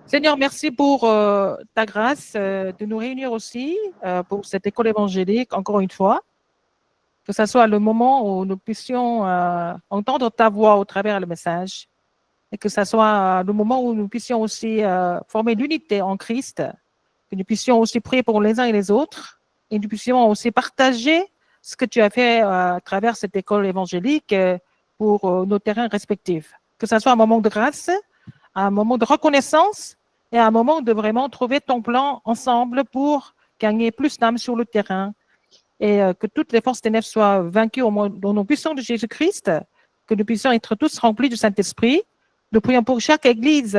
Seigneur, merci pour ta grâce de nous réunir aussi pour cette école évangélique, encore une fois, que ce soit le moment où nous puissions entendre ta voix au travers le message, et que ce soit le moment où nous puissions aussi former l'unité en Christ, que nous puissions aussi prier pour les uns et les autres, et nous puissions aussi partager ce que tu as fait à travers cette école évangélique pour nos terrains respectifs. Que ce soit un moment de grâce, un moment de reconnaissance et un moment de vraiment trouver ton plan ensemble pour gagner plus d'âmes sur le terrain et que toutes les forces ténèbres soient vaincues au nom puissant de Jésus-Christ, que nous puissions être tous remplis du Saint-Esprit. Nous prions pour chaque église,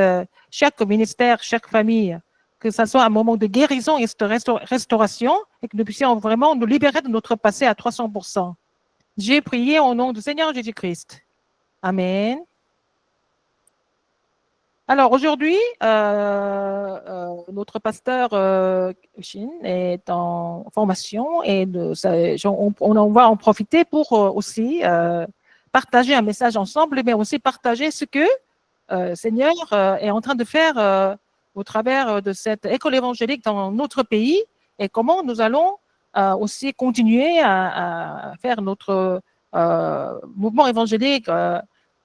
chaque ministère, chaque famille, que ce soit un moment de guérison et de restauration et que nous puissions vraiment nous libérer de notre passé à 300%. J'ai prié au nom du Seigneur Jésus-Christ. Amen. Alors aujourd'hui, notre pasteur Shin est en formation et on va en profiter pour aussi partager un message ensemble, mais aussi partager ce que Seigneur est en train de faire au travers de cette école évangélique dans notre pays et comment nous allons aussi continuer à faire notre mouvement évangélique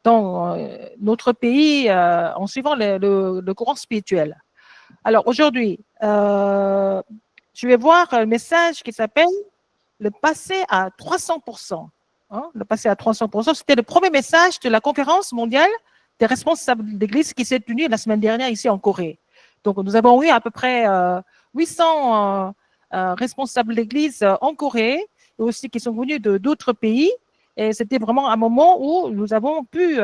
dans notre pays en suivant le courant spirituel. Alors aujourd'hui, je vais voir un message qui s'appelle le passé à 300%. Hein, le passé à 300%, c'était le premier message de la conférence mondiale des responsables d'église qui s'est tenue la semaine dernière ici en Corée. Donc nous avons eu à peu près 800 responsables d'église en Corée et aussi qui sont venus d'autres pays. Et c'était vraiment un moment où nous avons pu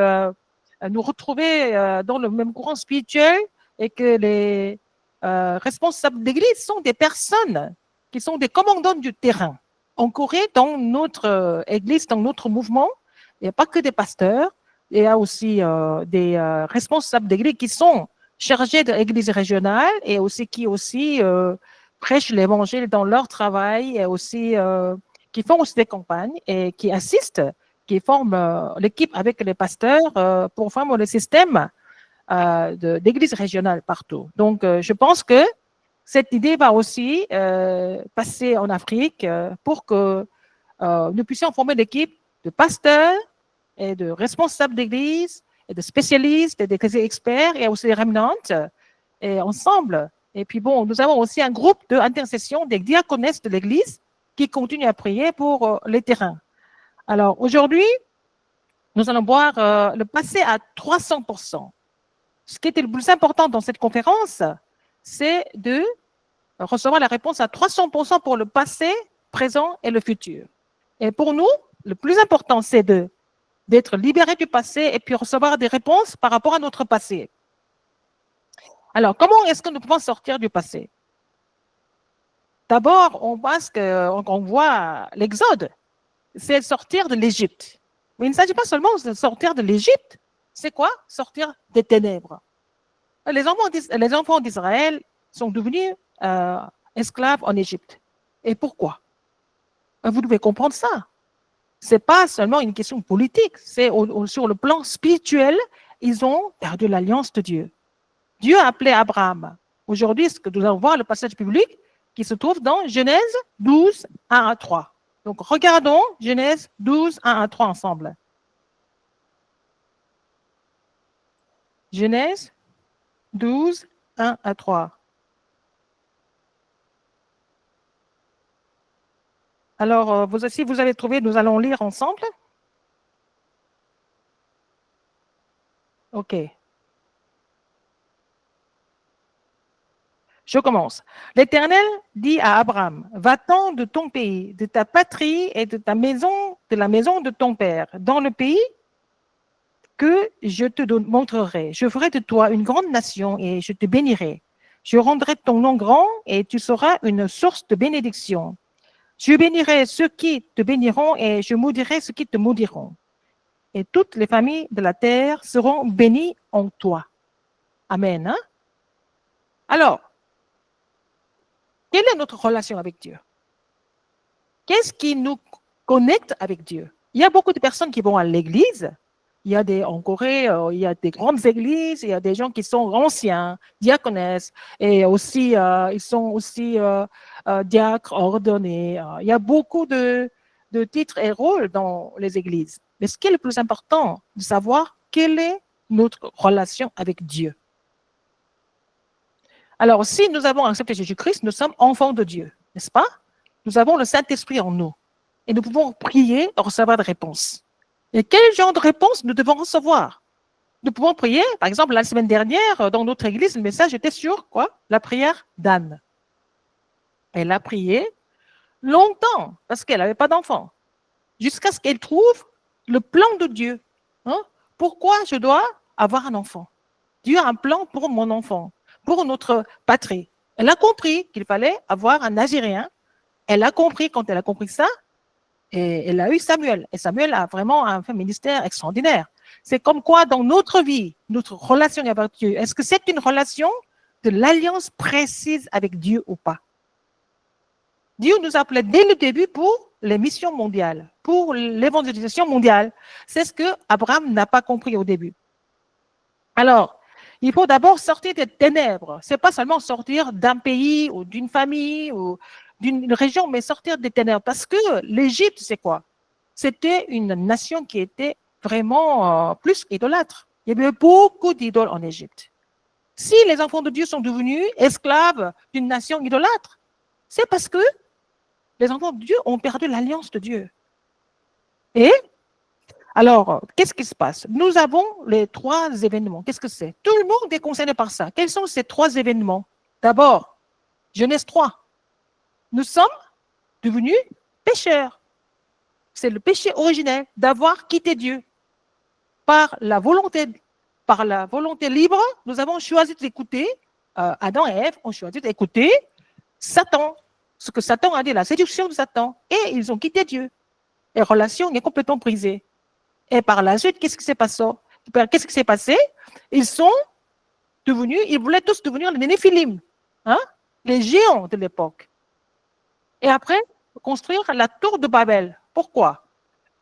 nous retrouver dans le même courant spirituel et que les responsables d'église sont des personnes qui sont des commandants du terrain. En Corée, dans notre église, dans notre mouvement, il n'y a pas que des pasteurs, il y a aussi des responsables d'église qui sont chargés de l'église régionale et aussi qui aussi prêchent l'évangile dans leur travail et aussi qui font aussi des campagnes et qui assistent, qui forment l'équipe avec les pasteurs pour former le système d'église régionale partout. Donc, je pense que cette idée va aussi passer en Afrique pour que nous puissions former l'équipe de pasteurs et de responsables d'église et de spécialistes et des experts et aussi des remnants et ensemble. Et puis bon, nous avons aussi un groupe d'intercession des diaconesses de l'église qui continuent à prier pour les terrains. Alors aujourd'hui, nous allons voir le passé à 300%. Ce qui était le plus important dans cette conférence, c'est de recevoir la réponse à 300% pour le passé, présent et le futur. Et pour nous, le plus important, c'est d'être libéré du passé et puis recevoir des réponses par rapport à notre passé. Alors, comment est-ce que nous pouvons sortir du passé? D'abord, on voit l'Exode, c'est sortir de l'Égypte. Mais il ne s'agit pas seulement de sortir de l'Égypte, c'est quoi? Sortir des ténèbres. Les enfants d'Israël sont devenus esclaves en Égypte. Et pourquoi? Vous devez comprendre ça. Ce n'est pas seulement une question politique, c'est sur le plan spirituel, ils ont perdu l'alliance de Dieu. Dieu a appelé Abraham. Aujourd'hui, ce que nous allons voir, le passage public qui se trouve dans Genèse 12, 1 à 3. Donc, regardons Genèse 12, 1 à 3 ensemble. Genèse 12, 1 à 3. Alors, vous aussi, vous avez trouvé, nous allons lire ensemble. OK. Je commence. L'Éternel dit à Abraham, va-t'en de ton pays, de ta patrie et de ta maison, de la maison de ton père, dans le pays que je te montrerai. Je ferai de toi une grande nation et je te bénirai. Je rendrai ton nom grand et tu seras une source de bénédiction. Je bénirai ceux qui te béniront et je maudirai ceux qui te maudiront. Et toutes les familles de la terre seront bénies en toi. Amen. Hein? Alors, quelle est notre relation avec Dieu? Qu'est-ce qui nous connecte avec Dieu? Il y a beaucoup de personnes qui vont à l'église, Il y a en Corée, il y a des grandes églises, il y a des gens qui sont anciens, diaconesses, et aussi, ils sont aussi diacres ordonnés. Il y a beaucoup de titres et rôles dans les églises. Mais ce qui est le plus important, de savoir quelle est notre relation avec Dieu. Alors, si nous avons accepté Jésus-Christ, nous sommes enfants de Dieu, n'est-ce pas? Nous avons le Saint-Esprit en nous. Et nous pouvons prier et recevoir des réponses. Et quel genre de réponse nous devons recevoir? Nous pouvons prier, par exemple, la semaine dernière, dans notre église, le message était sur quoi? La prière d'Anne. Elle a prié longtemps parce qu'elle n'avait pas d'enfant, jusqu'à ce qu'elle trouve le plan de Dieu. Hein? Pourquoi je dois avoir un enfant? Dieu a un plan pour mon enfant, pour notre patrie. Elle a compris qu'il fallait avoir un Nazirien. Elle a compris, quand elle a compris ça, et elle a eu Samuel. Et Samuel a vraiment un ministère extraordinaire. C'est comme quoi, dans notre vie, notre relation avec Dieu, est-ce que c'est une relation de l'alliance précise avec Dieu ou pas? Dieu nous a appelés dès le début pour les missions mondiales, pour l'évangélisation mondiale. C'est ce que Abraham n'a pas compris au début. Alors, il faut d'abord sortir des ténèbres. Ce n'est pas seulement sortir d'un pays ou d'une famille ou d'une région, mais sortir des ténèbres. Parce que l'Égypte, c'est quoi? C'était une nation qui était vraiment plus idolâtre. Il y avait beaucoup d'idoles en Égypte. Si les enfants de Dieu sont devenus esclaves d'une nation idolâtre, c'est parce que les enfants de Dieu ont perdu l'alliance de Dieu. Et alors, qu'est-ce qui se passe? Nous avons les 3 événements. Qu'est-ce que c'est? Tout le monde est concerné par ça. Quels sont ces 3 événements? D'abord, Genèse 3. Nous sommes devenus pécheurs. C'est le péché originel d'avoir quitté Dieu. Par la volonté libre, nous avons choisi d'écouter, Adam et Ève ont choisi d'écouter Satan. Ce que Satan a dit, la séduction de Satan. Et ils ont quitté Dieu. Et la relation est complètement brisée. Et par la suite, qu'est-ce qui s'est passé? Ils voulaient tous devenir les Néphilim, hein? Les géants de l'époque. Et après, construire la tour de Babel. Pourquoi?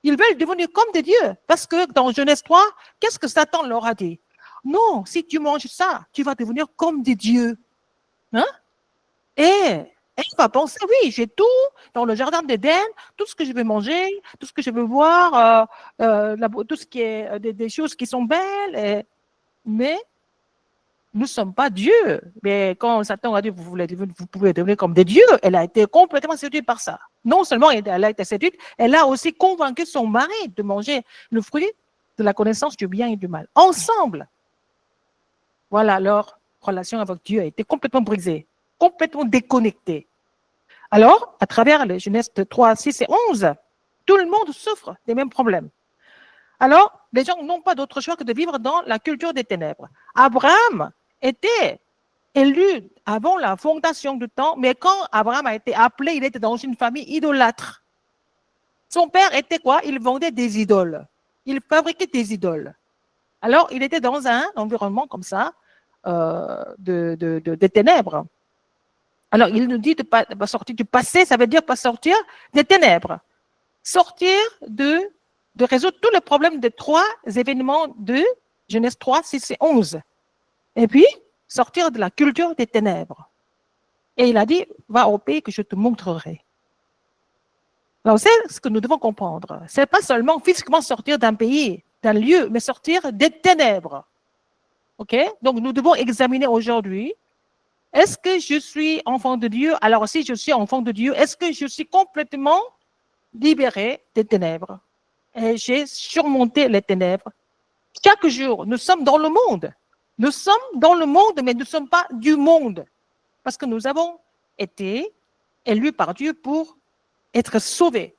Ils veulent devenir comme des dieux. Parce que dans Genèse 3, qu'est-ce que Satan leur a dit? Non, si tu manges ça, tu vas devenir comme des dieux. Hein? Et il va penser, oui, j'ai tout dans le jardin d'Éden, tout ce que je veux manger, tout ce que je veux voir, tout ce qui est des choses qui sont belles. Mais nous ne sommes pas Dieu. Mais quand Satan a dit, vous pouvez devenir comme des dieux, elle a été complètement séduite par ça. Non seulement elle a été séduite, elle a aussi convaincu son mari de manger le fruit de la connaissance du bien et du mal. Ensemble. Voilà, leur relation avec Dieu a été complètement brisée, complètement déconnectée. Alors, à travers les Genèse 3, 6 et 11, tout le monde souffre des mêmes problèmes. Alors, les gens n'ont pas d'autre choix que de vivre dans la culture des ténèbres. Abraham était élu avant la fondation du temps, mais quand Abraham a été appelé, il était dans une famille idolâtre. Son père était quoi? Il vendait des idoles. Il fabriquait des idoles. Alors, il était dans un environnement comme ça, des ténèbres. Alors, il nous dit de pas sortir du passé, ça veut dire pas sortir des ténèbres. Sortir de résoudre tous les problèmes des 3 événements de Genèse 3, 6 et 11. Et puis, sortir de la culture des ténèbres. Et il a dit, va au pays que je te montrerai. Alors, c'est ce que nous devons comprendre. Ce n'est pas seulement physiquement sortir d'un pays, d'un lieu, mais sortir des ténèbres. OK? Donc, nous devons examiner aujourd'hui, est-ce que je suis enfant de Dieu? Alors, si je suis enfant de Dieu, est-ce que je suis complètement libéré des ténèbres? Et j'ai surmonté les ténèbres. Chaque jour, nous sommes dans le monde. Nous sommes dans le monde, mais nous ne sommes pas du monde. Parce que nous avons été élus par Dieu pour être sauvés.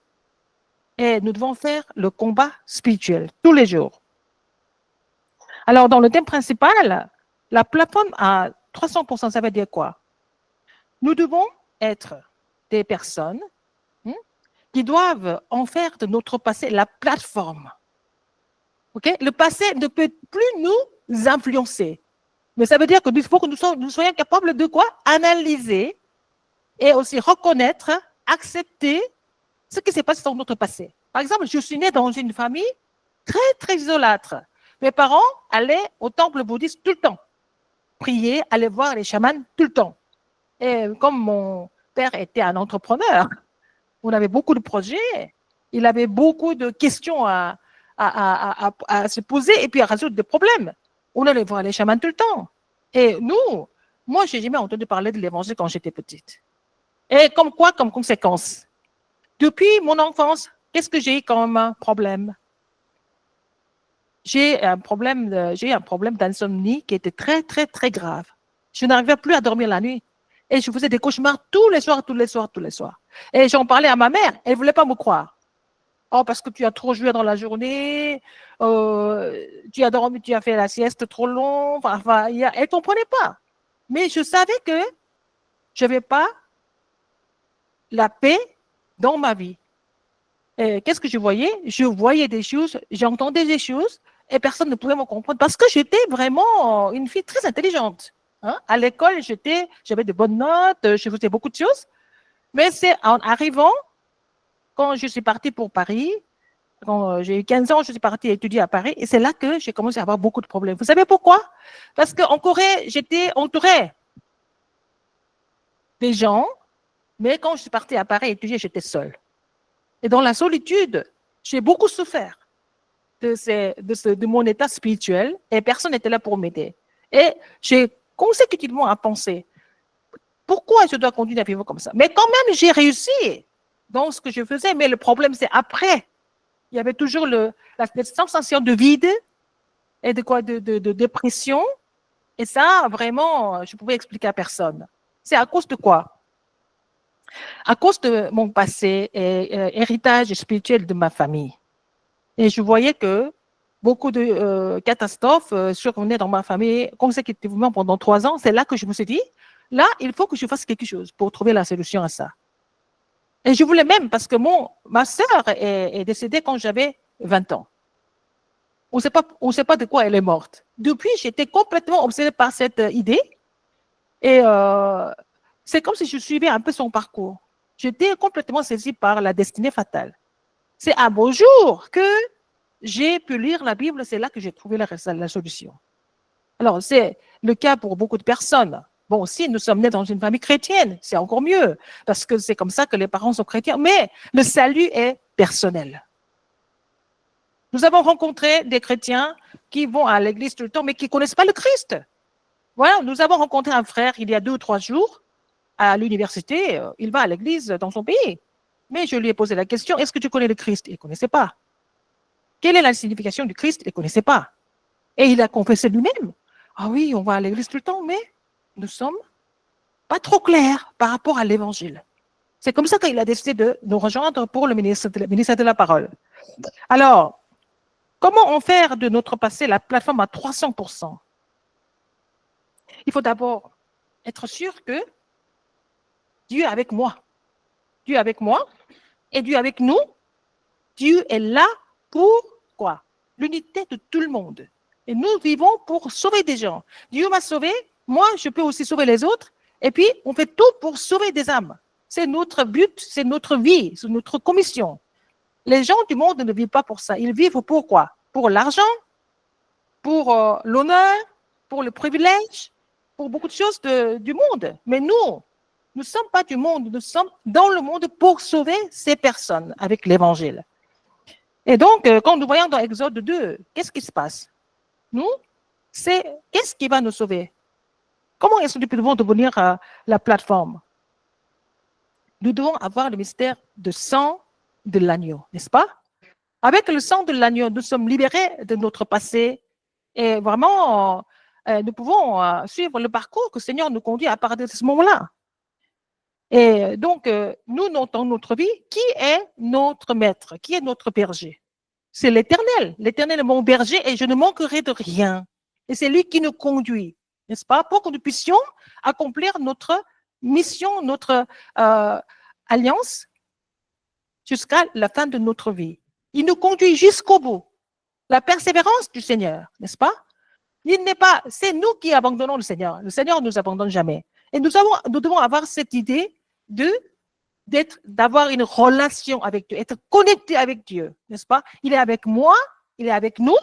Et nous devons faire le combat spirituel tous les jours. Alors, dans le thème principal, la plateforme à 300%, ça veut dire quoi? Nous devons être des personnes qui doivent en faire de notre passé la plateforme. Okay? Le passé ne peut plus nous influencer. Mais ça veut dire qu'il faut que nous soyons capables de quoi? Analyser et aussi reconnaître, accepter ce qui s'est passé dans notre passé. Par exemple, je suis née dans une famille très, très idolâtre. Mes parents allaient au temple bouddhiste tout le temps, prier, aller voir les chamans tout le temps. Et comme mon père était un entrepreneur, on avait beaucoup de projets, il avait beaucoup de questions à se poser et puis à résoudre des problèmes. On allait voir les chamans tout le temps. Et nous, moi, je n'ai jamais entendu parler de l'évangile quand j'étais petite. Et comme quoi, comme conséquence? Depuis mon enfance, qu'est-ce que j'ai eu comme problème? J'ai un problème d'insomnie qui était très, très, très grave. Je n'arrivais plus à dormir la nuit. Et je faisais des cauchemars tous les soirs, tous les soirs, tous les soirs. Et j'en parlais à ma mère, elle ne voulait pas me croire. Oh, parce que tu as trop joué dans la journée, tu as dormi, tu as fait la sieste trop long. Enfin, elle ne comprenait pas. Mais je savais que je n'avais pas la paix dans ma vie. Qu'est-ce que je voyais? Je voyais des choses, j'entendais des choses et personne ne pouvait me comprendre parce que j'étais vraiment une fille très intelligente. Hein? À l'école, j'avais de bonnes notes, je faisais beaucoup de choses. Mais c'est en arrivant, quand je suis partie pour Paris, quand j'ai eu 15 ans, je suis partie étudier à Paris et c'est là que j'ai commencé à avoir beaucoup de problèmes. Vous savez pourquoi? Parce qu'en Corée, j'étais entourée des gens, mais quand je suis partie à Paris étudier, j'étais seule. Et dans la solitude, j'ai beaucoup souffert de mon état spirituel et personne n'était là pour m'aider. Et j'ai consécutivement à penser, pourquoi je dois continuer à vivre comme ça? Mais quand même, j'ai réussi dans ce que je faisais, mais le problème, c'est après. Il y avait toujours la sensation de vide et de dépression. Et ça, vraiment, je ne pouvais expliquer à personne. C'est à cause de quoi? À cause de mon passé et héritage spirituel de ma famille. Et je voyais que beaucoup de catastrophes survenaient dans ma famille consécutivement pendant 3 ans. C'est là que je me suis dit, là, il faut que je fasse quelque chose pour trouver la solution à ça. Et je voulais même, parce que ma sœur est décédée quand j'avais 20 ans. On ne sait pas de quoi elle est morte. Depuis, j'étais complètement obsédée par cette idée. Et c'est comme si je suivais un peu son parcours. J'étais complètement saisie par la destinée fatale. C'est un beau jour que j'ai pu lire la Bible, c'est là que j'ai trouvé la solution. Alors, c'est le cas pour beaucoup de personnes. Bon, si nous sommes nés dans une famille chrétienne, c'est encore mieux, parce que c'est comme ça que les parents sont chrétiens, mais le salut est personnel. Nous avons rencontré des chrétiens qui vont à l'église tout le temps, mais qui ne connaissent pas le Christ. Voilà, nous avons rencontré un frère il y a 2 ou 3 jours à l'université, il va à l'église dans son pays. Mais je lui ai posé la question, est-ce que tu connais le Christ? Il ne connaissait pas. Quelle est la signification du Christ? Il ne connaissait pas. Et il a confessé lui-même. Ah oui, on va à l'église tout le temps, mais nous ne sommes pas trop clairs par rapport à l'évangile. C'est comme ça qu'il a décidé de nous rejoindre pour le ministère de la Parole. Alors, comment on fait de notre passé la plateforme à 300%? Il faut d'abord être sûr que Dieu est avec moi. Dieu est avec moi et Dieu est avec nous. Dieu est là pour quoi? L'unité de tout le monde. Et nous vivons pour sauver des gens. Dieu m'a sauvé, moi je peux aussi sauver les autres. Et puis on fait tout pour sauver des âmes. C'est notre but, c'est notre vie, c'est notre commission. Les gens du monde ne vivent pas pour ça. Ils vivent pour quoi? Pour l'argent, pour l'honneur, pour le privilège, pour beaucoup de choses du monde. Mais nous ne sommes pas du monde, nous sommes dans le monde pour sauver ces personnes avec l'évangile. Et donc, quand nous voyons dans Exode 2, qu'est-ce qui se passe? Nous, c'est qu'est-ce qui va nous sauver? Comment est-ce que nous devons devenir la plateforme? Nous devons avoir le mystère de sang de l'agneau, n'est-ce pas? Avec le sang de l'agneau, nous sommes libérés de notre passé et vraiment, nous pouvons suivre le parcours que le Seigneur nous conduit à partir de ce moment-là. Et donc, nous, dans notre vie, qui est notre maître? Qui est notre berger? C'est l'Éternel. L'Éternel est mon berger et je ne manquerai de rien. Et c'est lui qui nous conduit, n'est-ce pas? Pour que nous puissions accomplir notre mission, notre alliance jusqu'à la fin de notre vie. Il nous conduit jusqu'au bout. La persévérance du Seigneur, n'est-ce pas? C'est nous qui abandonnons le Seigneur. Le Seigneur ne nous abandonne jamais. Et nous devons avoir cette idée d'avoir une relation avec Dieu, être connecté avec Dieu, n'est-ce pas? Il est avec moi il est avec nous,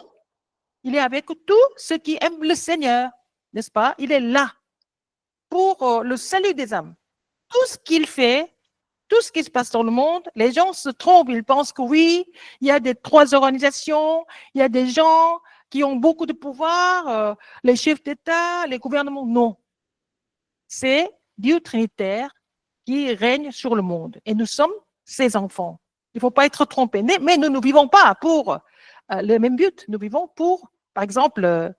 il est avec tous ceux qui aiment le Seigneur, n'est-ce pas? Il est là pour le salut des âmes. Tout ce qu'il fait, tout ce qui se passe dans le monde, les gens se trompent, ils pensent que oui, il y a des 3 organisations, il y a des gens qui ont beaucoup de pouvoir, les chefs d'État, les gouvernements, non. C'est Dieu Trinitaire qui règne sur le monde et nous sommes ses enfants. Il ne faut pas être trompé. Mais nous ne vivons pas pour le même but. Nous vivons pour, par exemple,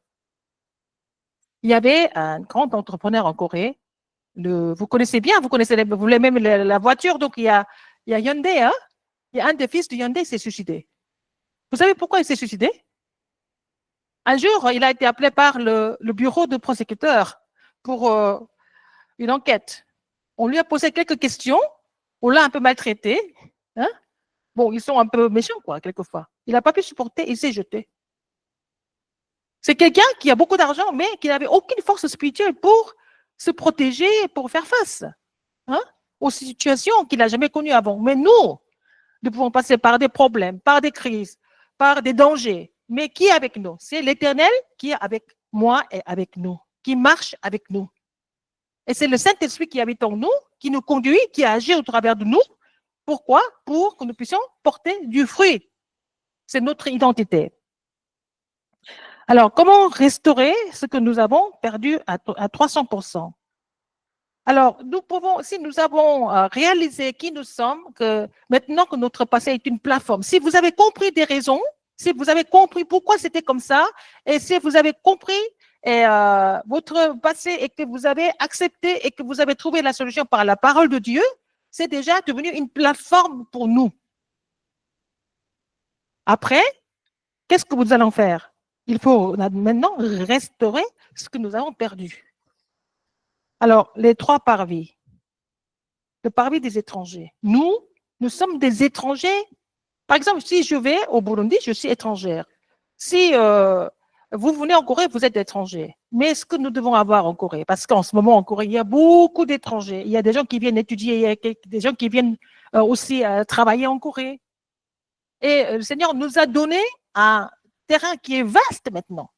il y avait un grand entrepreneur en Corée. Vous connaissez bien, vous voulez même la voiture. Donc, il y a Hyundai. Hein? Il y a un des fils de Hyundai qui s'est suicidé. Vous savez pourquoi il s'est suicidé? Un jour, il a été appelé par le bureau de prosécuteur pour une enquête. On lui a posé quelques questions. On l'a un peu maltraité. Hein? Bon, ils sont un peu méchants, quoi, quelquefois. Il n'a pas pu supporter, il s'est jeté. C'est quelqu'un qui a beaucoup d'argent, mais qui n'avait aucune force spirituelle pour se protéger, pour faire face aux situations qu'il n'a jamais connues avant. Mais nous pouvons passer par des problèmes, par des crises, par des dangers. Mais qui est avec nous? C'est l'Éternel qui est avec moi et avec nous, qui marche avec nous. Et c'est le Saint-Esprit qui habite en nous, qui nous conduit, qui agit au travers de nous. Pourquoi? Pour que nous puissions porter du fruit. C'est notre identité. Alors, comment restaurer ce que nous avons perdu à 300%? Alors, nous pouvons, si nous avons réalisé qui nous sommes, que maintenant que notre passé est une plateforme, si vous avez compris des raisons, si vous avez compris pourquoi c'était comme ça, et si vous avez compris votre passé et que vous avez accepté et que vous avez trouvé la solution par la parole de Dieu, c'est déjà devenu une plateforme pour nous. Après, qu'est-ce que nous allons faire? Il faut maintenant restaurer ce que nous avons perdu. Alors, les 3 parvis. Le parvis des étrangers. Nous sommes des étrangers. Par exemple, si je vais au Burundi, je suis étrangère. Si vous venez en Corée, vous êtes étranger. Mais ce que nous devons avoir en Corée, parce qu'en ce moment en Corée, il y a beaucoup d'étrangers. Il y a des gens qui viennent étudier, il y a des gens qui viennent aussi travailler en Corée. Et le Seigneur nous a donné un terrain qui est vaste maintenant.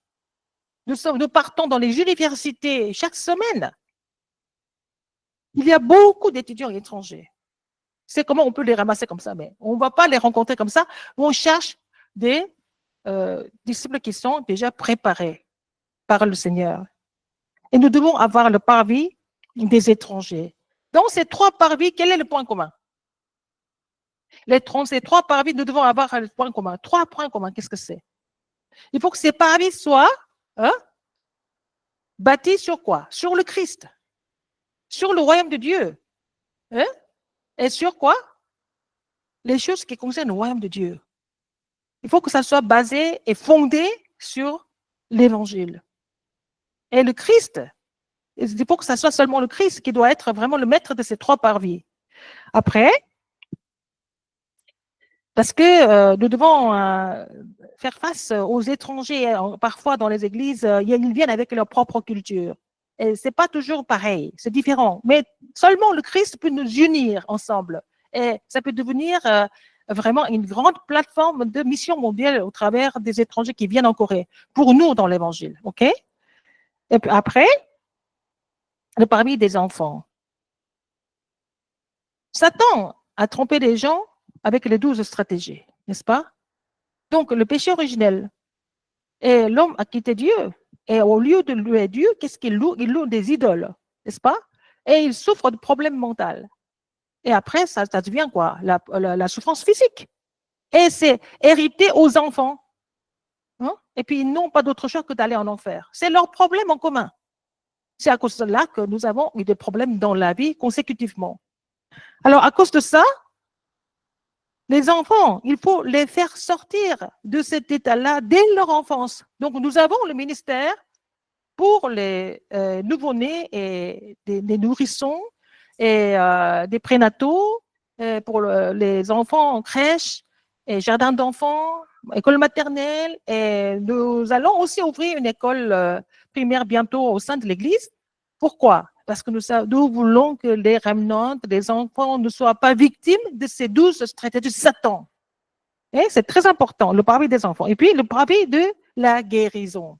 Nous partons dans les universités chaque semaine. Il y a beaucoup d'étudiants étrangers. C'est comment on peut les ramasser comme ça, mais on ne va pas les rencontrer comme ça. On cherche des disciples qui sont déjà préparés par le Seigneur. Et nous devons avoir le parvis des étrangers. Dans ces 3 parvis, quel est le point commun? Ces 3 parvis, nous devons avoir le point commun. 3 points communs, qu'est-ce que c'est? Il faut que ces parvis soient bâtis sur quoi? Sur le Christ, sur le royaume de Dieu. Et sur quoi? Les choses qui concernent le royaume de Dieu. Il faut que ça soit basé et fondé sur l'évangile. Et le Christ, il faut que ça soit seulement le Christ qui doit être vraiment le maître de ces 3 parvis. Après, parce que nous devons faire face aux étrangers. Parfois, dans les églises, ils viennent avec leur propre culture. Et ce n'est pas toujours pareil, c'est différent. Mais seulement le Christ peut nous unir ensemble. Et ça peut devenir vraiment une grande plateforme de mission mondiale au travers des étrangers qui viennent en Corée, pour nous dans l'Évangile. OK? Et puis après, le parmi des enfants. Satan a trompé les gens avec les 12 stratégies, n'est-ce pas? Donc, le péché originel. Et l'homme a quitté Dieu. Et au lieu de louer Dieu, qu'est-ce qu'il loue? Il loue des idoles, n'est-ce pas? Et il souffre de problèmes mentaux. Et après, ça devient quoi? La souffrance physique. Et c'est hérité aux enfants. Et puis, ils n'ont pas d'autre choix que d'aller en enfer. C'est leur problème en commun. C'est à cause de là que nous avons eu des problèmes dans la vie consécutivement. Alors, à cause de ça, les enfants, il faut les faire sortir de cet état-là dès leur enfance. Donc, nous avons le ministère pour les nouveau-nés et des nourrissons et des prénataux, pour les enfants en crèche et jardin d'enfants, école maternelle. Et nous allons aussi ouvrir une école primaire bientôt au sein de l'Église. Pourquoi? Parce que nous voulons que les remnants, les enfants, ne soient pas victimes de ces 12 stratégies de Satan. Et c'est très important, le parvis des enfants. Et puis, le parvis de la guérison.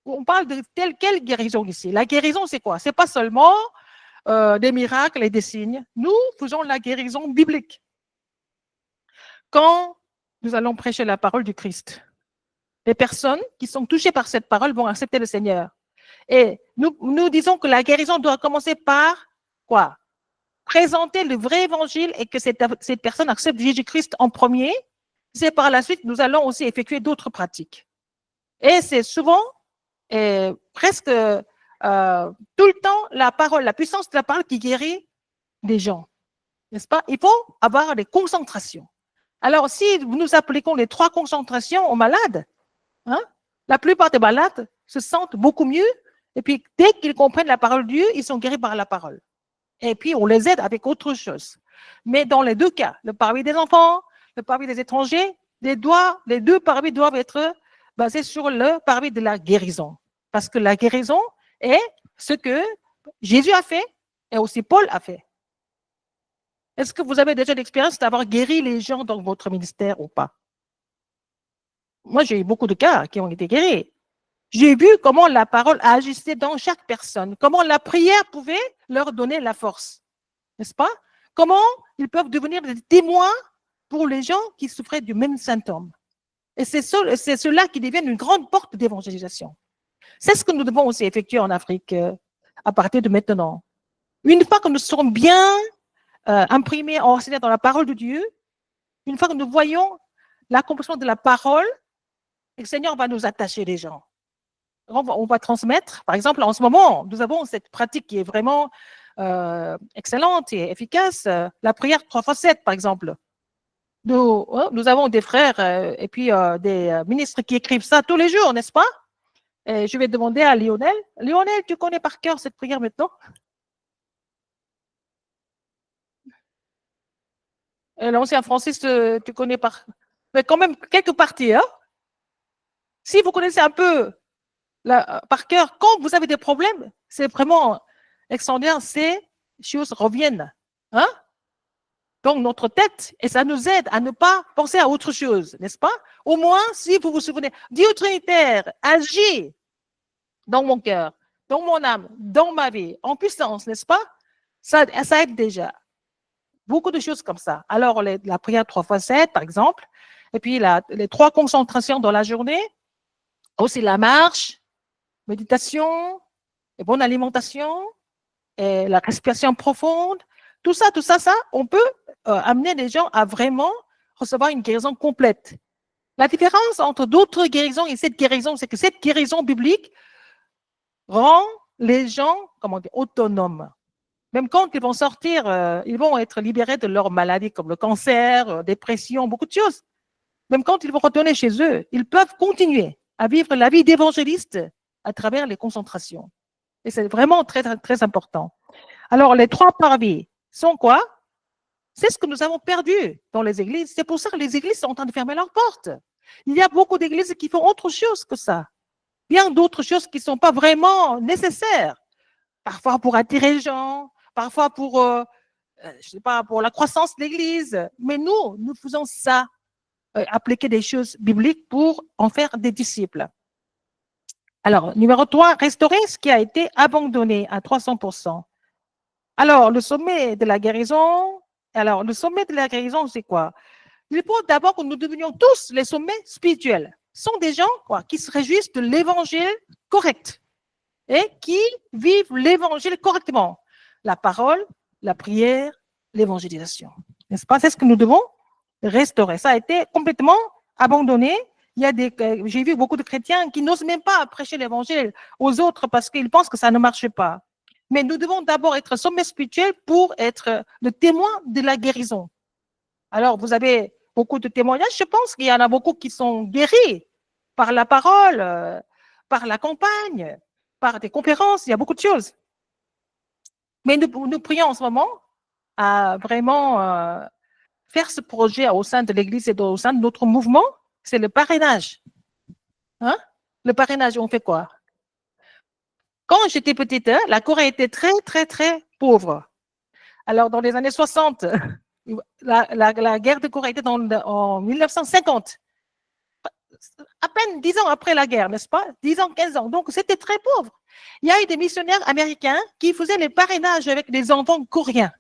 On parle de quelle guérison ici? La guérison, c'est quoi? C'est pas seulement des miracles et des signes. Nous faisons la guérison biblique. Quand nous allons prêcher la parole du Christ, les personnes qui sont touchées par cette parole vont accepter le Seigneur. Et nous disons que la guérison doit commencer par quoi? Présenter le vrai évangile et que cette personne accepte Jésus-Christ en premier. C'est par la suite, nous allons aussi effectuer d'autres pratiques. Et c'est souvent, presque tout le temps, la parole, la puissance de la parole qui guérit des gens. N'est-ce pas? Il faut avoir des concentrations. Alors, si nous appliquons les 3 concentrations aux malades, hein, la plupart des malades se sentent beaucoup mieux. Et puis, dès qu'ils comprennent la parole de Dieu, ils sont guéris par la parole. Et puis, on les aide avec autre chose. Mais dans les 2 cas, le parvis des enfants, le parvis des étrangers, les 2 parvis doivent être basés sur le parvis de la guérison. Parce que la guérison est ce que Jésus a fait et aussi Paul a fait. Est-ce que vous avez déjà l'expérience d'avoir guéri les gens dans votre ministère ou pas? Moi, j'ai eu beaucoup de cas qui ont été guéris. J'ai vu comment la parole agissait dans chaque personne, comment la prière pouvait leur donner la force, n'est-ce pas? Comment ils peuvent devenir des témoins pour les gens qui souffraient du même symptôme. Et c'est cela qui devient une grande porte d'évangélisation. C'est ce que nous devons aussi effectuer en Afrique à partir de maintenant. Une fois que nous serons bien imprimés, enseignés dans la parole de Dieu, une fois que nous voyons l'accomplissement de la parole, le Seigneur va nous attacher les gens. On va transmettre, par exemple, en ce moment, nous avons cette pratique qui est vraiment excellente et efficace, la prière 3x7, par exemple. Nous avons des frères et puis des ministres qui écrivent ça tous les jours, n'est-ce pas? Et je vais demander à Lionel. Lionel, tu connais par cœur cette prière maintenant? L'ancien Francis, tu connais par... Mais quand même, quelques parties. Hein? Si vous connaissez un peu par cœur, quand vous avez des problèmes, c'est vraiment extraordinaire, ces choses reviennent. Hein? Donc, notre tête, et ça nous aide à ne pas penser à autre chose, n'est-ce pas? Au moins, si vous vous souvenez, Dieu Trinitaire agit dans mon cœur, dans mon âme, dans ma vie, en puissance, n'est-ce pas? Ça aide déjà. Beaucoup de choses comme ça. Alors, la prière 3x7, par exemple, et puis les 3 concentrations dans la journée, aussi la marche, méditation, et bonne alimentation, et la respiration profonde, tout ça, on peut amener les gens à vraiment recevoir une guérison complète. La différence entre d'autres guérisons et cette guérison, c'est que cette guérison biblique rend les gens, comment dire, autonomes. Même quand ils vont sortir, ils vont être libérés de leurs maladies comme le cancer, dépression, beaucoup de choses. Même quand ils vont retourner chez eux, ils peuvent continuer à vivre la vie d'évangéliste à travers les concentrations. Et c'est vraiment très, très, très important. Alors, les 3 parvis sont quoi? C'est ce que nous avons perdu dans les églises. C'est pour ça que les églises sont en train de fermer leurs portes. Il y a beaucoup d'églises qui font autre chose que ça. Bien d'autres choses qui ne sont pas vraiment nécessaires. Parfois pour attirer les gens, parfois pour, je sais pas, pour la croissance de l'église. Mais nous faisons ça, appliquer des choses bibliques pour en faire des disciples. Alors, numéro 3, restaurer ce qui a été abandonné à 300%. Alors, le sommet de la guérison, c'est quoi? Il faut d'abord que nous devenions tous les sommets spirituels. Ce sont des gens qui se réjouissent de l'évangile correct et qui vivent l'évangile correctement. La parole, la prière, l'évangélisation. N'est-ce pas? C'est ce que nous devons restaurer. Ça a été complètement abandonné. J'ai vu beaucoup de chrétiens qui n'osent même pas prêcher l'évangile aux autres parce qu'ils pensent que ça ne marche pas. Mais nous devons d'abord être sommets spirituels pour être le témoin de la guérison. Alors, vous avez beaucoup de témoignages. Je pense qu'il y en a beaucoup qui sont guéris par la parole, par la campagne, par des conférences. Il y a beaucoup de choses. Mais nous prions en ce moment à vraiment faire ce projet au sein de l'Église et au sein de notre mouvement. C'est le parrainage. Hein? Le parrainage, on fait quoi? Quand j'étais petite, la Corée était très, très, très pauvre. Alors, dans les années 60, La guerre de Corée était en 1950. À peine 10 ans après la guerre, n'est-ce pas? 10 ans, 15 ans. Donc, c'était très pauvre. Il y a eu des missionnaires américains qui faisaient les parrainages avec des enfants coréens.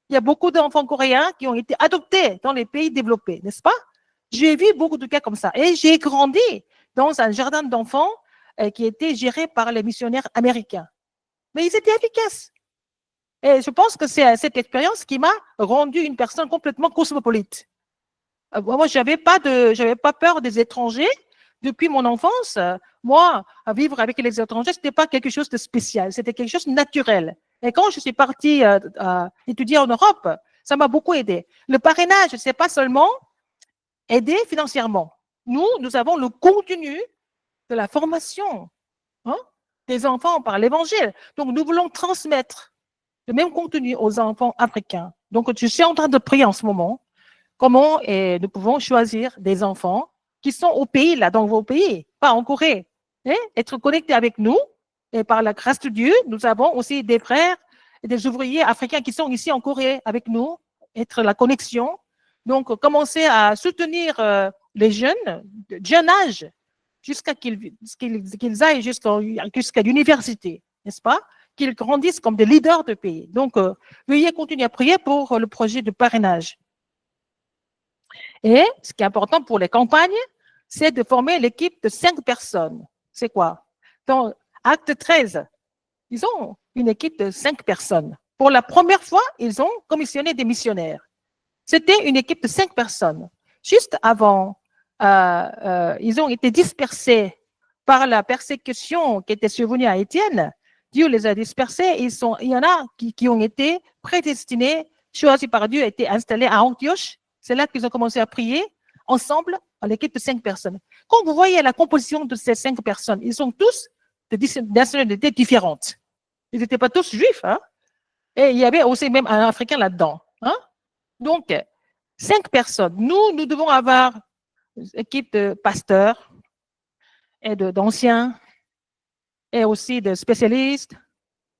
Il y a beaucoup d'enfants coréens qui ont été adoptés dans les pays développés, n'est-ce pas? J'ai vu beaucoup de cas comme ça. Et j'ai grandi dans un jardin d'enfants qui était géré par les missionnaires américains. Mais ils étaient efficaces. Et je pense que c'est cette expérience qui m'a rendu une personne complètement cosmopolite. Moi, j'avais pas peur des étrangers depuis mon enfance. Moi, à vivre avec les étrangers, c'était pas quelque chose de spécial, c'était quelque chose de naturel. Et quand je suis partie étudier en Europe, ça m'a beaucoup aidé. Le parrainage, c'est pas seulement aider financièrement. Nous avons le contenu de la formation des enfants par l'évangile. Donc, nous voulons transmettre le même contenu aux enfants africains. Donc, je suis en train de prier en ce moment. Comment nous pouvons choisir des enfants qui sont au pays, là, dans vos pays, pas en Corée, être connectés avec nous. Et par la grâce de Dieu, nous avons aussi des frères et des ouvriers africains qui sont ici en Corée avec nous, être la connexion. Donc, commencer à soutenir les jeunes, de jeune âge, jusqu'à qu'ils aillent jusqu'à l'université, n'est-ce pas? Qu'ils grandissent comme des leaders de pays. Donc, veuillez continuer à prier pour le projet de parrainage. Et ce qui est important pour les campagnes, c'est de former l'équipe de 5 personnes. C'est quoi? Dans Acte 13, ils ont une équipe de 5 personnes. Pour la première fois, ils ont commissionné des missionnaires. C'était une équipe de 5 personnes. Juste avant, ils ont été dispersés par la persécution qui était survenue à Étienne. Dieu les a dispersés. Il y en a qui ont été prédestinés, choisis par Dieu, été installés à Antioche. C'est là qu'ils ont commencé à prier ensemble, à l'équipe de 5 personnes. Quand vous voyez la composition de ces 5 personnes, ils sont tous de nationalités différentes. Ils n'étaient pas tous juifs, hein? Et il y avait aussi même un Africain là-dedans. Hein? Donc, 5 personnes. Nous devons avoir une équipe de pasteurs et d'anciens et aussi de spécialistes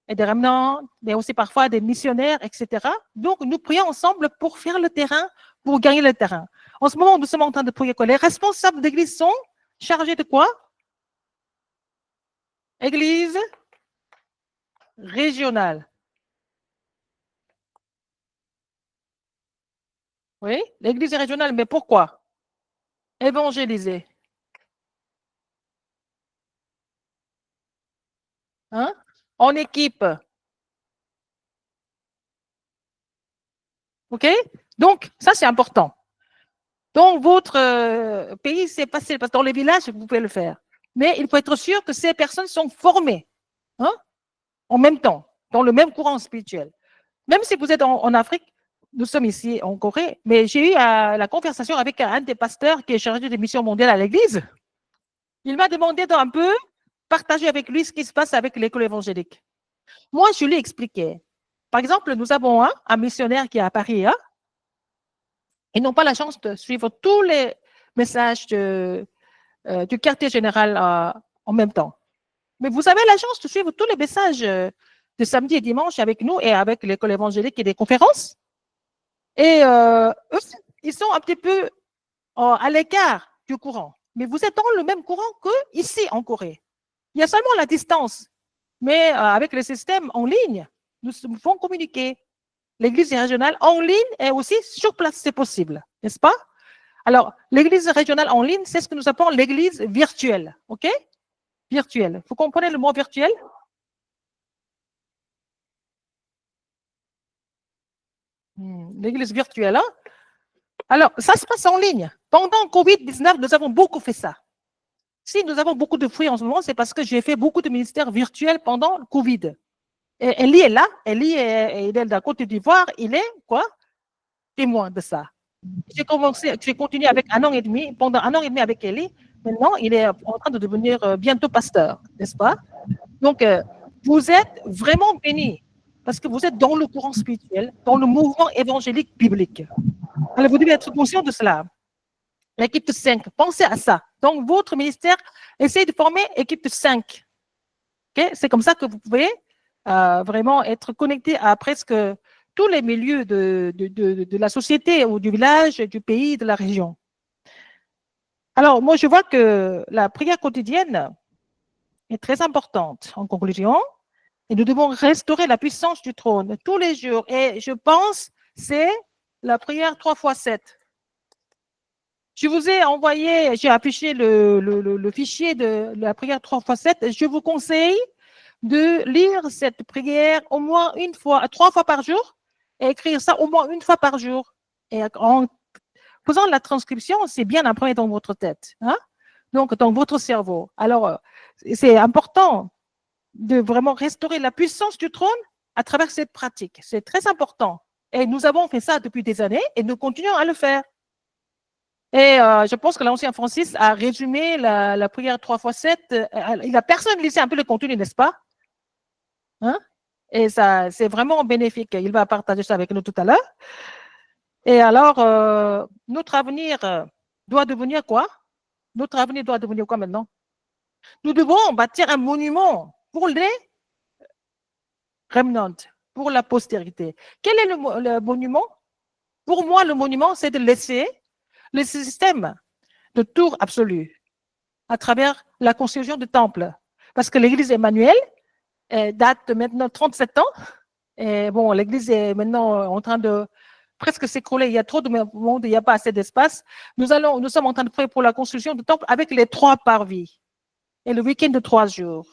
et des remnants, mais aussi parfois des missionnaires, etc. Donc, nous prions ensemble pour faire le terrain, pour gagner le terrain. En ce moment, nous sommes en train de prier quoi? Les responsables d'église sont chargés de quoi? Église régionale. Oui, l'église régionale, mais pourquoi? Évangéliser. Hein? En équipe. OK? Donc, ça, c'est important. Dans votre pays, c'est facile, parce que dans les villages, vous pouvez le faire. Mais il faut être sûr que ces personnes sont formées en même temps, dans le même courant spirituel. Même si vous êtes en Afrique, nous sommes ici en Corée, mais j'ai eu la conversation avec un des pasteurs qui est chargé des missions mondiales à l'église. Il m'a demandé d'un peu partager avec lui ce qui se passe avec l'école évangélique. Moi, je lui ai expliqué. Par exemple, nous avons un missionnaire qui est à Paris. Ils n'ont pas la chance de suivre tous les messages du quartier général en même temps. Mais vous avez la chance de suivre tous les messages de samedi et dimanche avec nous et avec l'école évangélique et des conférences. Et eux, ils sont un petit peu à l'écart du courant. Mais vous êtes dans le même courant qu'ici en Corée. Il y a seulement la distance. Mais avec le système en ligne, nous pouvons communiquer. L'église régionale en ligne et aussi sur place, c'est possible, n'est-ce pas? Alors, l'église régionale en ligne, c'est ce que nous appelons l'église virtuelle, OK? Virtuelle. Vous comprenez le mot virtuel? L'église virtuelle, hein? Alors, ça se passe en ligne. Pendant Covid-19, nous avons beaucoup fait ça. Si nous avons beaucoup de fruits en ce moment, c'est parce que j'ai fait beaucoup de ministères virtuels pendant le Covid. Et Eli est là, Eli est de la Côte d'Ivoire, il est quoi? Témoin de ça. J'ai continué avec 1 an et demi, pendant 1 an et demi avec Eli. Maintenant, il est en train de devenir bientôt pasteur, n'est-ce pas? Donc, vous êtes vraiment bénis parce que vous êtes dans le courant spirituel, dans le mouvement évangélique biblique. Alors, vous devez être conscient de cela. L'équipe de 5, pensez à ça. Donc, votre ministère, essayez de former équipe de 5. Okay? C'est comme ça que vous pouvez vraiment être connecté à presque tous les milieux de la société ou du village, du pays, de la région. Alors, moi, je vois que la prière quotidienne est très importante. En conclusion, et nous devons restaurer la puissance du trône tous les jours. Et je pense c'est la prière 3x7. Je vous ai envoyé, j'ai affiché le fichier de la prière 3x7. Je vous conseille de lire cette prière au moins 3 fois par jour et écrire ça au moins 1 fois par jour. Et en faisant la transcription, c'est bien imprimé dans votre tête, hein? Donc dans votre cerveau. Alors, c'est important de vraiment restaurer la puissance du trône à travers cette pratique. C'est très important. Et nous avons fait ça depuis des années et nous continuons à le faire. Et je pense que l'ancien Francis a résumé la prière 3x7. Il a personnalisé un peu le contenu, n'est-ce pas? Hein? Et ça, c'est vraiment bénéfique. Il va partager ça avec nous tout à l'heure. Et alors, notre avenir doit devenir quoi? Notre avenir doit devenir quoi maintenant? Nous devons bâtir un monument pour les remnants, pour la postérité. Quel est le monument? Pour moi, le monument, c'est de laisser le système de tour absolu à travers la construction du temple. Parce que l'église Emmanuel date de maintenant 37 ans. Et bon, l'église est maintenant en train de presque s'écrouler. Il y a trop de monde, il n'y a pas assez d'espace. Nous sommes en train de prier pour la construction du temple avec les 3 parvis et le week-end de 3 jours.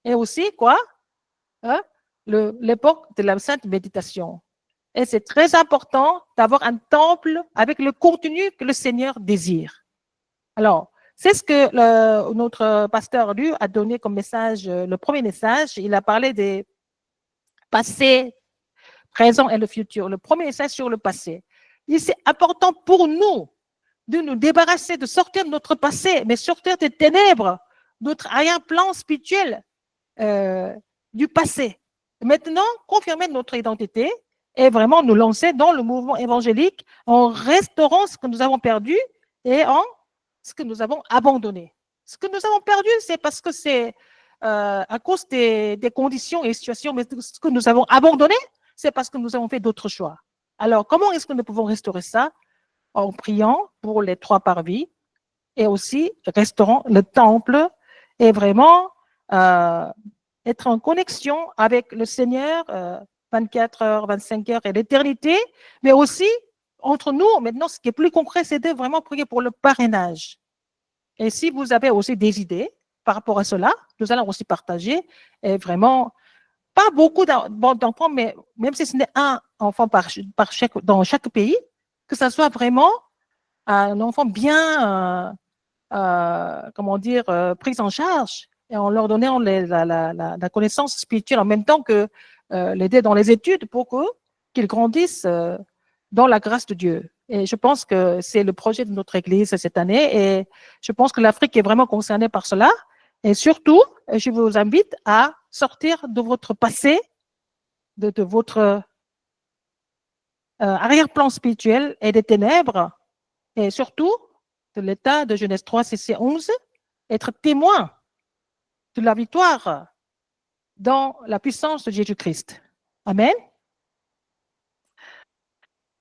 Et aussi, quoi? Hein? L'époque de la sainte méditation. Et c'est très important d'avoir un temple avec le contenu que le Seigneur désire. Alors, c'est ce que notre pasteur, lui, a donné comme message, le premier message. Il a parlé des passés, présent et le futur. Le premier message sur le passé. C'est important pour nous de nous débarrasser, de sortir de notre passé, mais sortir des ténèbres, notre arrière-plan spirituel du passé. Maintenant, confirmer notre identité et vraiment nous lancer dans le mouvement évangélique en restaurant ce que nous avons perdu et en ce que nous avons abandonné. Ce que nous avons perdu, c'est parce que c'est à cause des conditions et situations, mais ce que nous avons abandonné, c'est parce que nous avons fait d'autres choix. Alors, comment est-ce que nous pouvons restaurer ça? En priant pour les 3 parvis et aussi restaurant le temple et vraiment être en connexion avec le Seigneur 24 heures, 25 heures et l'éternité, mais aussi entre nous, maintenant, ce qui est plus concret, c'est de vraiment prier pour le parrainage. Et si vous avez aussi des idées par rapport à cela, nous allons aussi partager et vraiment, pas beaucoup d'enfants, mais même si ce n'est un enfant dans chaque pays, que ça soit vraiment un enfant bien, comment dire, pris en charge et en leur donnant la connaissance spirituelle en même temps que l'aider dans les études pour qu'ils grandissent dans la grâce de Dieu. Et je pense que c'est le projet de notre Église cette année et je pense que l'Afrique est vraiment concernée par cela. Et surtout, je vous invite à sortir de votre passé, de votre arrière-plan spirituel et des ténèbres et surtout de l'état de Genèse 3, CC 11, être témoin de la victoire dans la puissance de Jésus-Christ. Amen.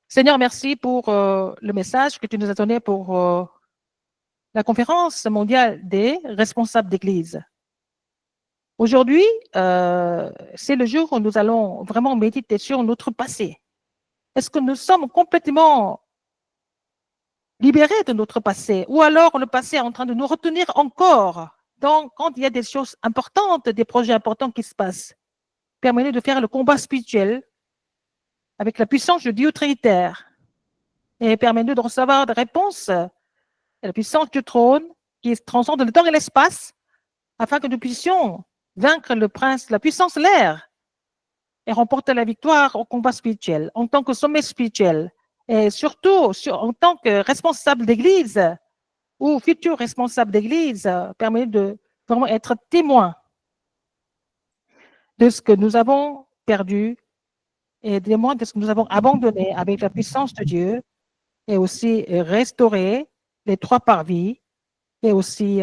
Seigneur, merci pour le message que tu nous as donné pour la conférence mondiale des responsables d'Église. Aujourd'hui, c'est le jour où nous allons vraiment méditer sur notre passé. Est-ce que nous sommes complètement libérés de notre passé ou alors le passé est en train de nous retenir encore quand il y a des choses importantes, des projets importants qui se passent? Permettez-nous de faire le combat spirituel avec la puissance de Dieu Trinitaire et permet-nous de recevoir des réponses à la puissance du trône qui transcende le temps et l'espace afin que nous puissions vaincre le prince, la puissance de l'air et remporter la victoire au combat spirituel en tant que sommet spirituel et surtout en tant que responsable d'église ou futur responsable d'église, permet de vraiment être témoin de ce que nous avons perdu et témoin de ce que nous avons abandonné avec la puissance de Dieu et aussi restaurer les 3 parvis et aussi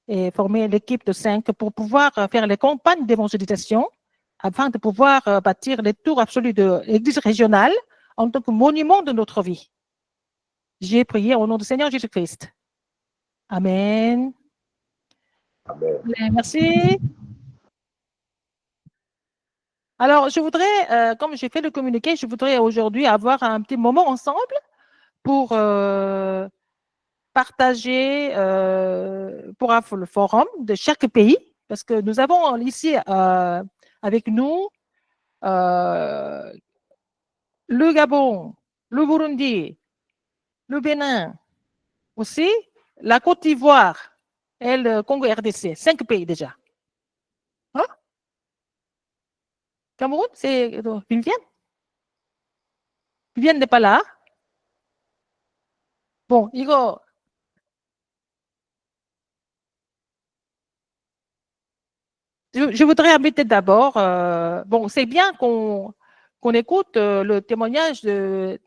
et former l'équipe de 5 pour pouvoir faire les campagnes d'évangélisation afin de pouvoir bâtir les tours absolus de l'Église régionale en tant que monument de notre vie. J'ai prié au nom du Seigneur Jésus-Christ. Amen. Amen. Merci. Alors, je voudrais, comme j'ai fait le communiqué, je voudrais aujourd'hui avoir un petit moment ensemble pour partager pour le forum de chaque pays, parce que nous avons ici avec nous le Gabon, le Burundi, le Bénin, aussi la Côte d'Ivoire et le Congo RDC, 5 pays déjà. Hein? Cameroun, c'est Viviane? Viviane n'est pas là. Bon, Igor. Je voudrais inviter d'abord, bon, c'est bien qu'on écoute le témoignage des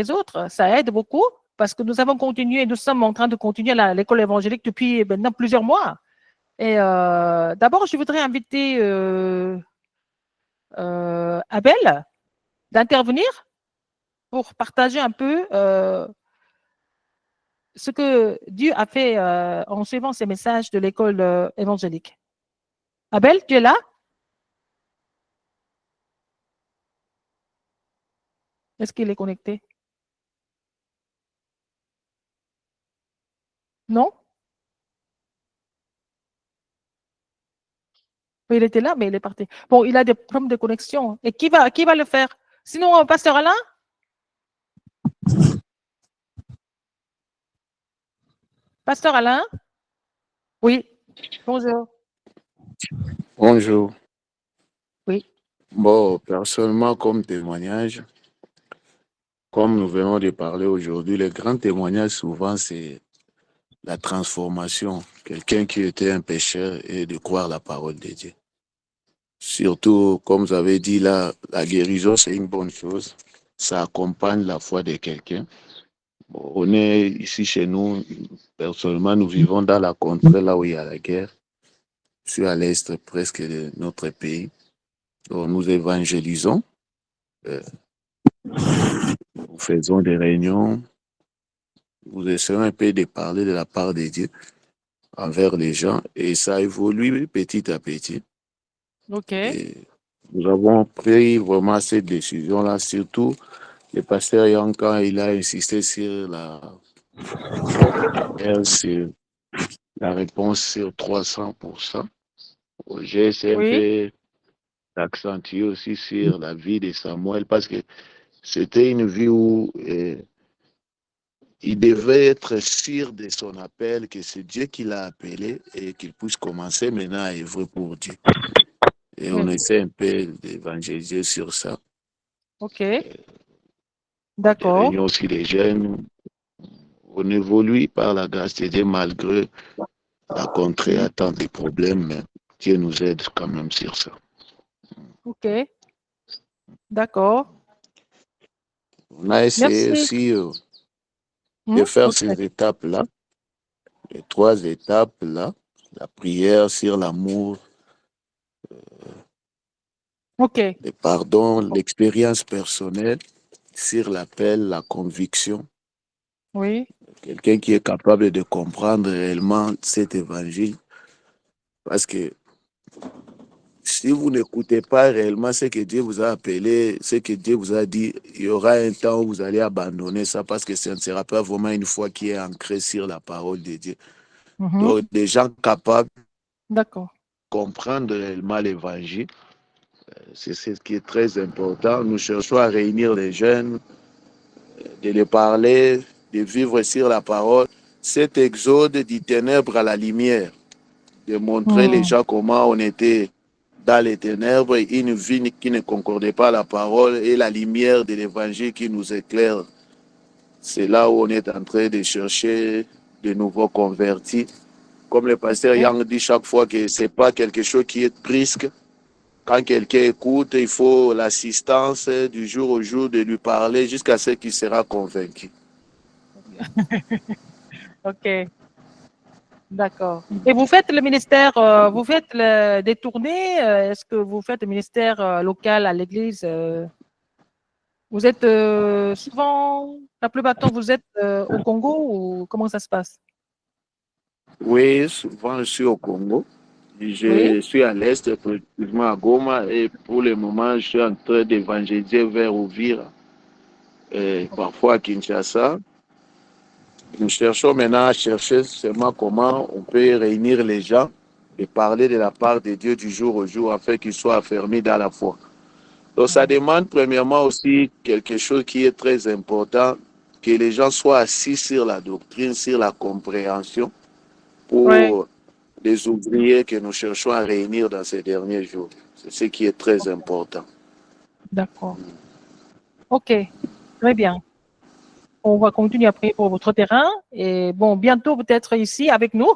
autres, ça aide beaucoup parce que nous avons continué, nous sommes en train de continuer l'école évangélique depuis maintenant plusieurs mois. Et d'abord, je voudrais inviter Abel d'intervenir pour partager un peu ce que Dieu a fait en suivant ces messages de l'école évangélique. Abel, tu es là? Est-ce qu'il est connecté? Non? Il était là, mais il est parti. Bon, il a des problèmes de connexion. Et qui va le faire? Sinon, Pasteur Alain? Pasteur Alain? Oui. Bonjour. Bonjour. Oui. Bon, personnellement, comme témoignage, comme nous venons de parler aujourd'hui, le grand témoignage souvent, c'est la transformation. Quelqu'un qui était un pécheur et de croire la parole de Dieu. Surtout, comme vous avez dit là, la guérison, c'est une bonne chose. Ça accompagne la foi de quelqu'un. Bon, on est ici chez nous, personnellement, nous vivons dans la contrée, là où il y a la guerre. Je suis à l'est presque de notre pays. Donc, nous évangélisons. Nous faisons des réunions. Nous essayons un peu de parler de la part de Dieu envers les gens et ça évolue petit à petit. OK. Et nous avons pris vraiment cette décision-là, surtout le pasteur Yang, quand il a insisté sur sur la réponse sur 300%. J'ai essayé un Oui. peu d'accentuer aussi sur la vie de Samuel parce que c'était une vie où il devait être sûr de son appel, que c'est Dieu qui l'a appelé et qu'il puisse commencer maintenant à œuvrer pour Dieu. Et on Oui. essaie un peu d'évangéliser sur ça. OK. Des D'accord. réunions aussi des jeunes. On évolue par la grâce de Dieu malgré la contrée à tant de problèmes, mais Dieu nous aide quand même sur ça. OK. D'accord. On a essayé Merci. aussi de faire OK. ces étapes-là, les 3 étapes-là, la prière sur l'amour, OK. le pardon, l'expérience personnelle, sur l'appel, la conviction. Oui. Quelqu'un qui est capable de comprendre réellement cet évangile. Parce que si vous n'écoutez pas réellement ce que Dieu vous a appelé, ce que Dieu vous a dit, il y aura un temps où vous allez abandonner ça parce que ce ne sera pas vraiment une foi qui est ancrée sur la parole de Dieu. Donc, des gens capables D'accord. de comprendre réellement l'évangile, c'est ce qui est très important. Nous cherchons à réunir les jeunes, de les parler, de vivre sur la parole. Cet exode du ténèbre à la lumière, de montrer les gens comment on était dans les ténèbres, une vie qui ne concordait pas à la parole et la lumière de l'évangile qui nous éclaire. C'est là où on est en train de chercher de nouveaux convertis. Comme le pasteur Yang dit chaque fois que ce n'est pas quelque chose qui est brusque. Quand quelqu'un écoute, il faut l'assistance du jour au jour de lui parler jusqu'à ce qu'il sera convaincu. OK. D'accord. Et vous faites le ministère, vous faites des tournées, est-ce que vous faites le ministère local à l'église? Vous êtes souvent, la plupart du temps, vous êtes au Congo ou comment ça se passe? Oui, souvent je suis au Congo. Oui, Je suis à l'est, précisément à Goma, et pour le moment, je suis en train d'évangéliser vers Uvira et parfois à Kinshasa. Nous cherchons maintenant à chercher seulement comment on peut réunir les gens et parler de la part de Dieu du jour au jour afin qu'ils soient affermis dans la foi. Donc ça demande premièrement aussi quelque chose qui est très important, que les gens soient assis sur la doctrine, sur la compréhension oui, pour les ouvriers que nous cherchons à réunir dans ces derniers jours. C'est ce qui est très important. d'accord. OK, très bien. On va continuer à prier pour votre terrain et bon, bientôt peut-être ici avec nous.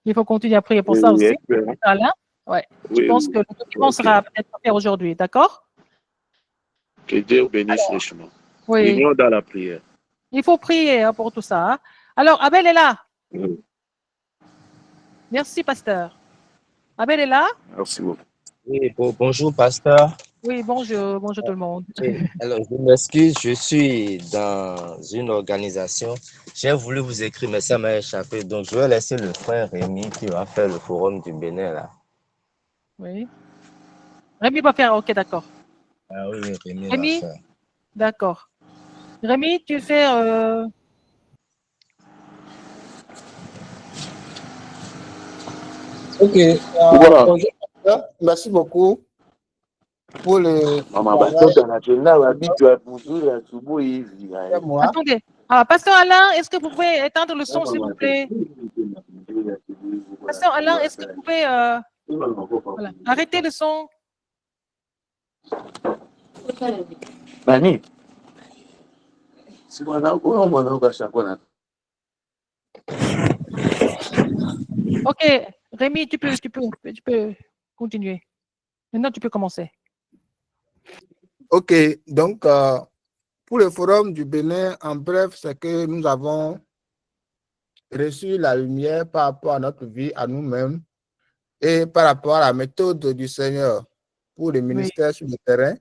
Il faut continuer à prier pour Oui, ça oui, aussi. espérons. Alain, ouais. Je Oui, pense oui. que le document Ok. sera peut-être fait aujourd'hui, d'accord? Que Dieu bénisse richement. Oui, Union dans la prière. il faut prier hein, pour tout ça. Hein. Alors, Abel est là. Oui. Merci, pasteur. Abel est là? Merci beaucoup. Oui, bonjour, pasteur. Oui, bonjour, bonjour tout le monde. Oui, alors, je m'excuse, je suis dans une organisation. J'ai voulu vous écrire, mais ça m'a échappé. Donc, je vais laisser le frère Rémi qui va faire le forum du Bénin, là. Oui. Rémi va faire, ok, d'accord. Ah oui, oui, Rémi va Rémi, faire. d'accord. Rémi, tu fais. Ok, Voilà. bonjour, pasteur. Merci beaucoup pour le Mama travail Batonda napenda wabitu ya mzuri asubuhi hivi. de moi. Attendez. Ah, pasteur Alain, est-ce que vous pouvez éteindre le son, s'il vous plaît? Pasteur Alain, est-ce que vous pouvez voilà, arrêter le son? Nani? Si mwanangu ashakuwa na Ok, Rémi, tu peux continuer. Maintenant, tu peux commencer. Ok, donc pour le forum du Bénin, en bref, c'est que nous avons reçu la lumière par rapport à notre vie, à nous-mêmes, et par rapport à la méthode du Seigneur pour le Oui, ministère sur le terrain.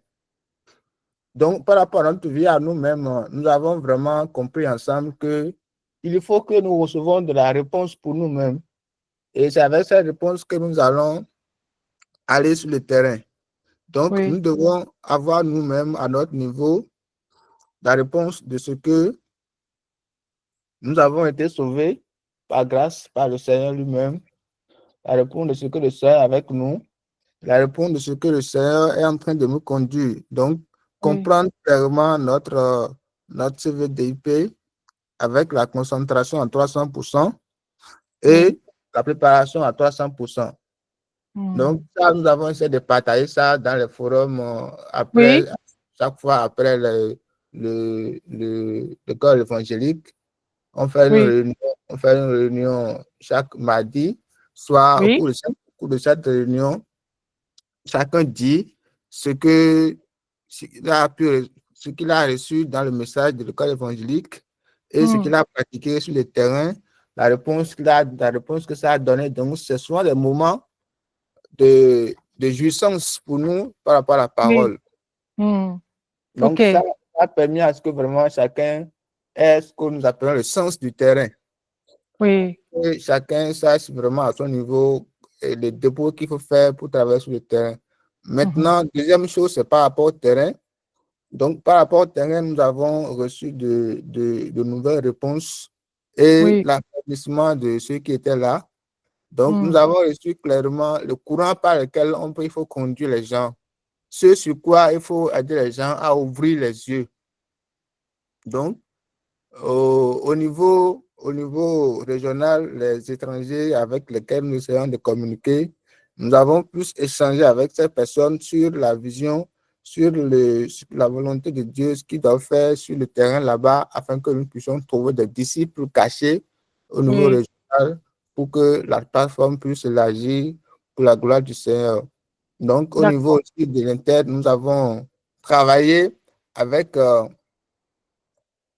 Donc, par rapport à notre vie, à nous-mêmes, nous avons vraiment compris ensemble que il faut que nous recevons de la réponse pour nous-mêmes. Et c'est avec cette réponse que nous allons aller sur le terrain. Donc, oui, nous devons avoir nous-mêmes, à notre niveau, la réponse de ce que nous avons été sauvés par grâce, par le Seigneur lui-même, la réponse de ce que le Seigneur est avec nous, la réponse de ce que le Seigneur est en train de nous conduire. Donc, oui, comprendre clairement notre CVDIP avec la concentration à 300% oui. et la préparation à 300%. Donc, ça, nous avons essayé de partager ça dans les forums après, Oui, chaque fois après l'école évangélique. On fait oui, on fait une réunion chaque mardi, soit oui, au cours de cette réunion, chacun dit ce que ce qu'il a reçu dans le message de l'école évangélique et ce qu'il a pratiqué sur le terrain, la réponse que ça a donné. Donc, ce sont des moments de jouissance pour nous par rapport à la oui. parole. Ok, Donc, ça a permis à ce que vraiment chacun ait ce que nous appelons le sens du terrain. oui, Et chacun sache vraiment à son niveau les dépôts qu'il faut faire pour travailler sur le terrain. Maintenant, deuxième chose, c'est par rapport au terrain. Donc, par rapport au terrain, nous avons reçu de nouvelles réponses et oui, l'accomplissement de ceux qui étaient là. Donc, nous avons reçu clairement le courant par lequel il faut conduire les gens. Ce sur quoi il faut aider les gens à ouvrir les yeux. Donc, au niveau régional, les étrangers avec lesquels nous essayons de communiquer, nous avons plus échangé avec ces personnes sur la vision, sur la volonté de Dieu, ce qu'il doit faire sur le terrain là-bas, afin que nous puissions trouver des disciples cachés au niveau oui. régional pour que la plateforme puisse élargir pour la gloire du Seigneur. Donc, au niveau D'accord. aussi de l'interne, nous avons travaillé avec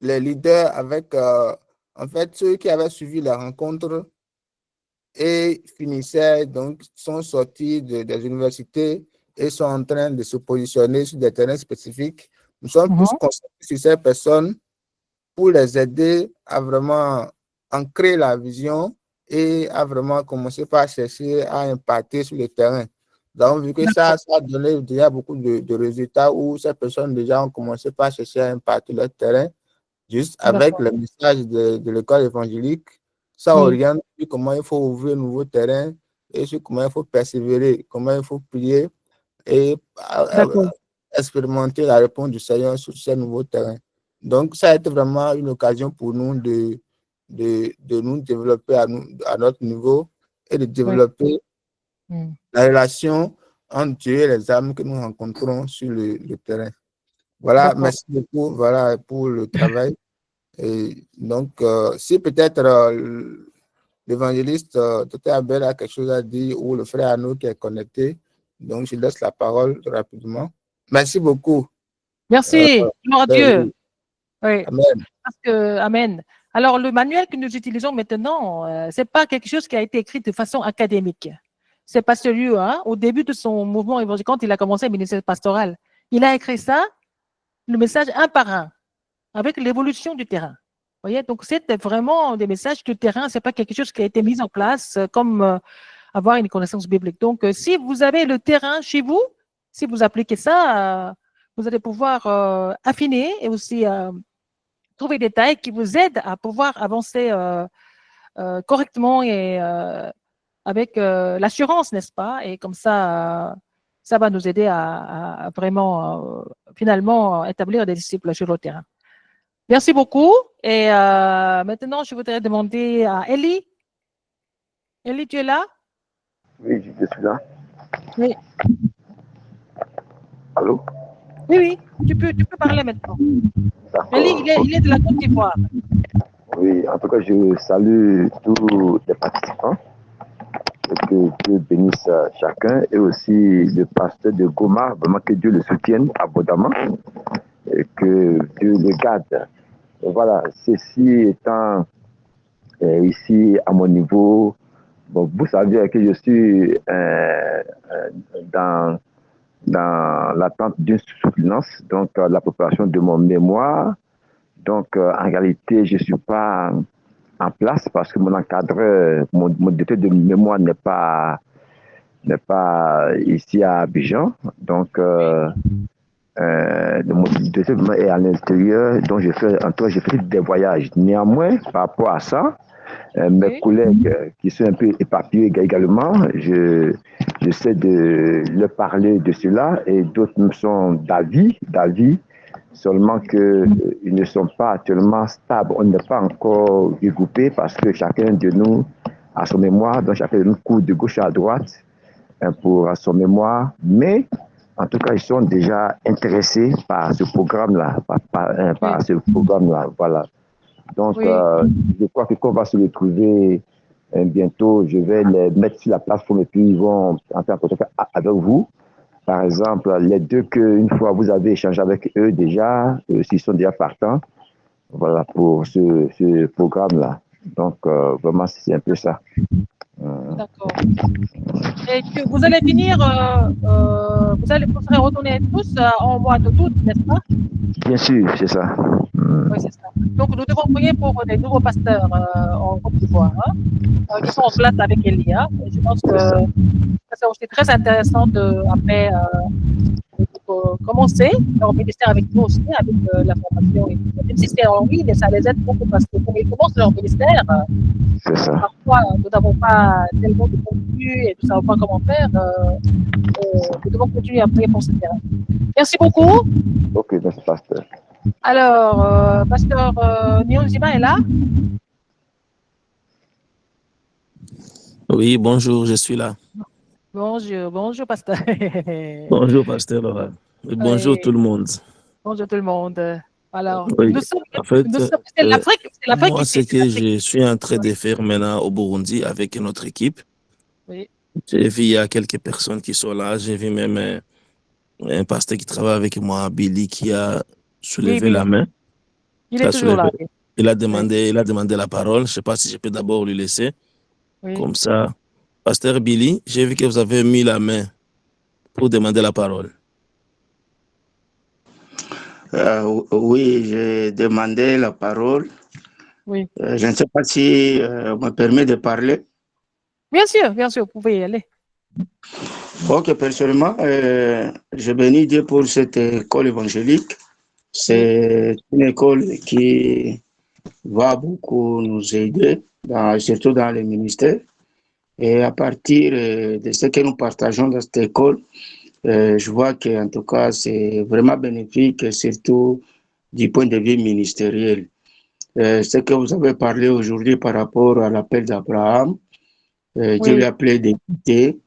les leaders, avec en fait ceux qui avaient suivi la rencontre et finissaient, donc sont sortis des universités et sont en train de se positionner sur des terrains spécifiques. Nous sommes plus concentrés sur ces personnes pour les aider à vraiment ancrer la vision et à vraiment commencer par chercher à impacter sur le terrain. Nous avons vu que ça a donné déjà beaucoup de résultats où ces personnes déjà ont commencé par chercher à impacter leur terrain juste avec le message de l'école évangélique. Ça oriente sur comment il faut ouvrir un nouveau terrain et sur comment il faut persévérer, comment il faut prier et expérimenter la réponse du Seigneur sur ces nouveaux terrains. Donc, ça a été vraiment une occasion pour nous de nous développer à notre niveau et de développer la relation entre Dieu et les âmes que nous rencontrons sur le terrain. Voilà, merci beaucoup voilà, pour le travail. Et donc, si peut-être l'évangéliste Dr. Abel a quelque chose à dire ou le frère Arnaud qui est connecté, donc je laisse la parole rapidement. Merci beaucoup. Merci, gloire à Dieu. Oui. Amen. Amen. Alors, le manuel que nous utilisons maintenant, ce n'est pas quelque chose qui a été écrit de façon académique. C'est pas celui, au début de son mouvement évangélique, quand il a commencé le ministère pastoral, il a écrit ça, le message un par un, avec l'évolution du terrain. Vous voyez, donc c'était vraiment des messages du terrain, ce n'est pas quelque chose qui a été mis en place comme avoir une connaissance biblique. Donc, si vous avez le terrain chez vous, si vous appliquez ça, vous allez pouvoir affiner et aussi trouver des détails qui vous aident à pouvoir avancer correctement et avec l'assurance, n'est-ce pas? Et comme ça, ça va nous aider à vraiment, finalement, établir des disciples sur le terrain. Merci beaucoup. Et maintenant, je voudrais demander à Elie. Elie, tu es là? Oui, je suis là. Oui. Allô? Oui, tu peux parler maintenant. Elie, il est de la Côte d'Ivoire. Oui, en tout cas, je salue tous les participants. Que Dieu bénisse chacun et aussi le pasteur de Goma, vraiment que Dieu le soutienne abondamment et que Dieu le garde. Et voilà, ceci étant ici à mon niveau, bon, vous savez que je suis dans l'attente d'une soutenance, donc la préparation de mon mémoire. Donc, en réalité, je ne suis pas en place parce que mon encadreur, mon directeur de mémoire n'est pas ici à Abidjan. Donc, mon directeur de mémoire est à l'intérieur. Donc, j'ai fait des voyages. Néanmoins, par rapport à ça, mes collègues qui sont un peu éparpillés également, j'essaie de leur parler de cela et d'autres me sont d'avis, seulement qu'ils ne sont pas actuellement stables. On n'est pas encore regroupés parce que chacun de nous a son mémoire, donc chacun de nous court de gauche à droite pour son mémoire, mais en tout cas, ils sont déjà intéressés par ce programme-là, par ce programme-là, voilà. Donc, je crois que quand on va se retrouver bientôt, je vais les mettre sur la plateforme et puis ils vont entrer en contact avec vous. Par exemple, les deux qu'une fois vous avez échangé avec eux déjà, s'ils sont déjà partants, voilà, pour ce programme-là. Donc, vraiment, c'est un peu ça. D'accord. Et que vous allez finir, vous serez retourner tous en mois d'août, n'est-ce pas? Bien sûr, c'est ça. Oui, c'est ça. Donc, nous devons prier pour des nouveaux pasteurs en Côte d'Ivoire, qui sont en place avec Elia. Et je pense que c'est aussi très intéressant après commencer leur ministère avec nous aussi, avec la formation. Même si c'est en ligne, ça les aide beaucoup parce que quand ils commencent leur ministère, parfois nous n'avons pas tellement de contenu et nous ne savons pas comment faire. Nous devons continuer à prier pour ce terrain. Merci beaucoup. Ok, merci, pasteur. Alors, pasteur Nyonzima est là? Oui, bonjour, je suis là. Bonjour, pasteur. Bonjour, pasteur Laura. Bonjour tout le monde. Bonjour tout le monde. Alors, oui. C'est l'Afrique. Moi, c'est que je suis en train de faire maintenant au Burundi avec notre équipe. Oui. J'ai vu il y a quelques personnes qui sont là. J'ai vu même un pasteur qui travaille avec moi, Billy, qui a soulevé la main. Il est toujours là. Il a demandé la parole. Je ne sais pas si je peux d'abord lui laisser. Oui. Comme ça, Pasteur Billy, j'ai vu que vous avez mis la main pour demander la parole. Oui, j'ai demandé la parole. Oui. Je ne sais pas si on me permet de parler. Bien sûr, vous pouvez y aller. Ok, personnellement, je bénis Dieu pour cette école évangélique. C'est une école qui va beaucoup nous aider, surtout dans les ministères. Et à partir de ce que nous partageons dans cette école, je vois qu'en tout cas, c'est vraiment bénéfique, surtout du point de vue ministériel. Ce que vous avez parlé aujourd'hui par rapport à l'appel d'Abraham, Dieu lui a appelé de quitter.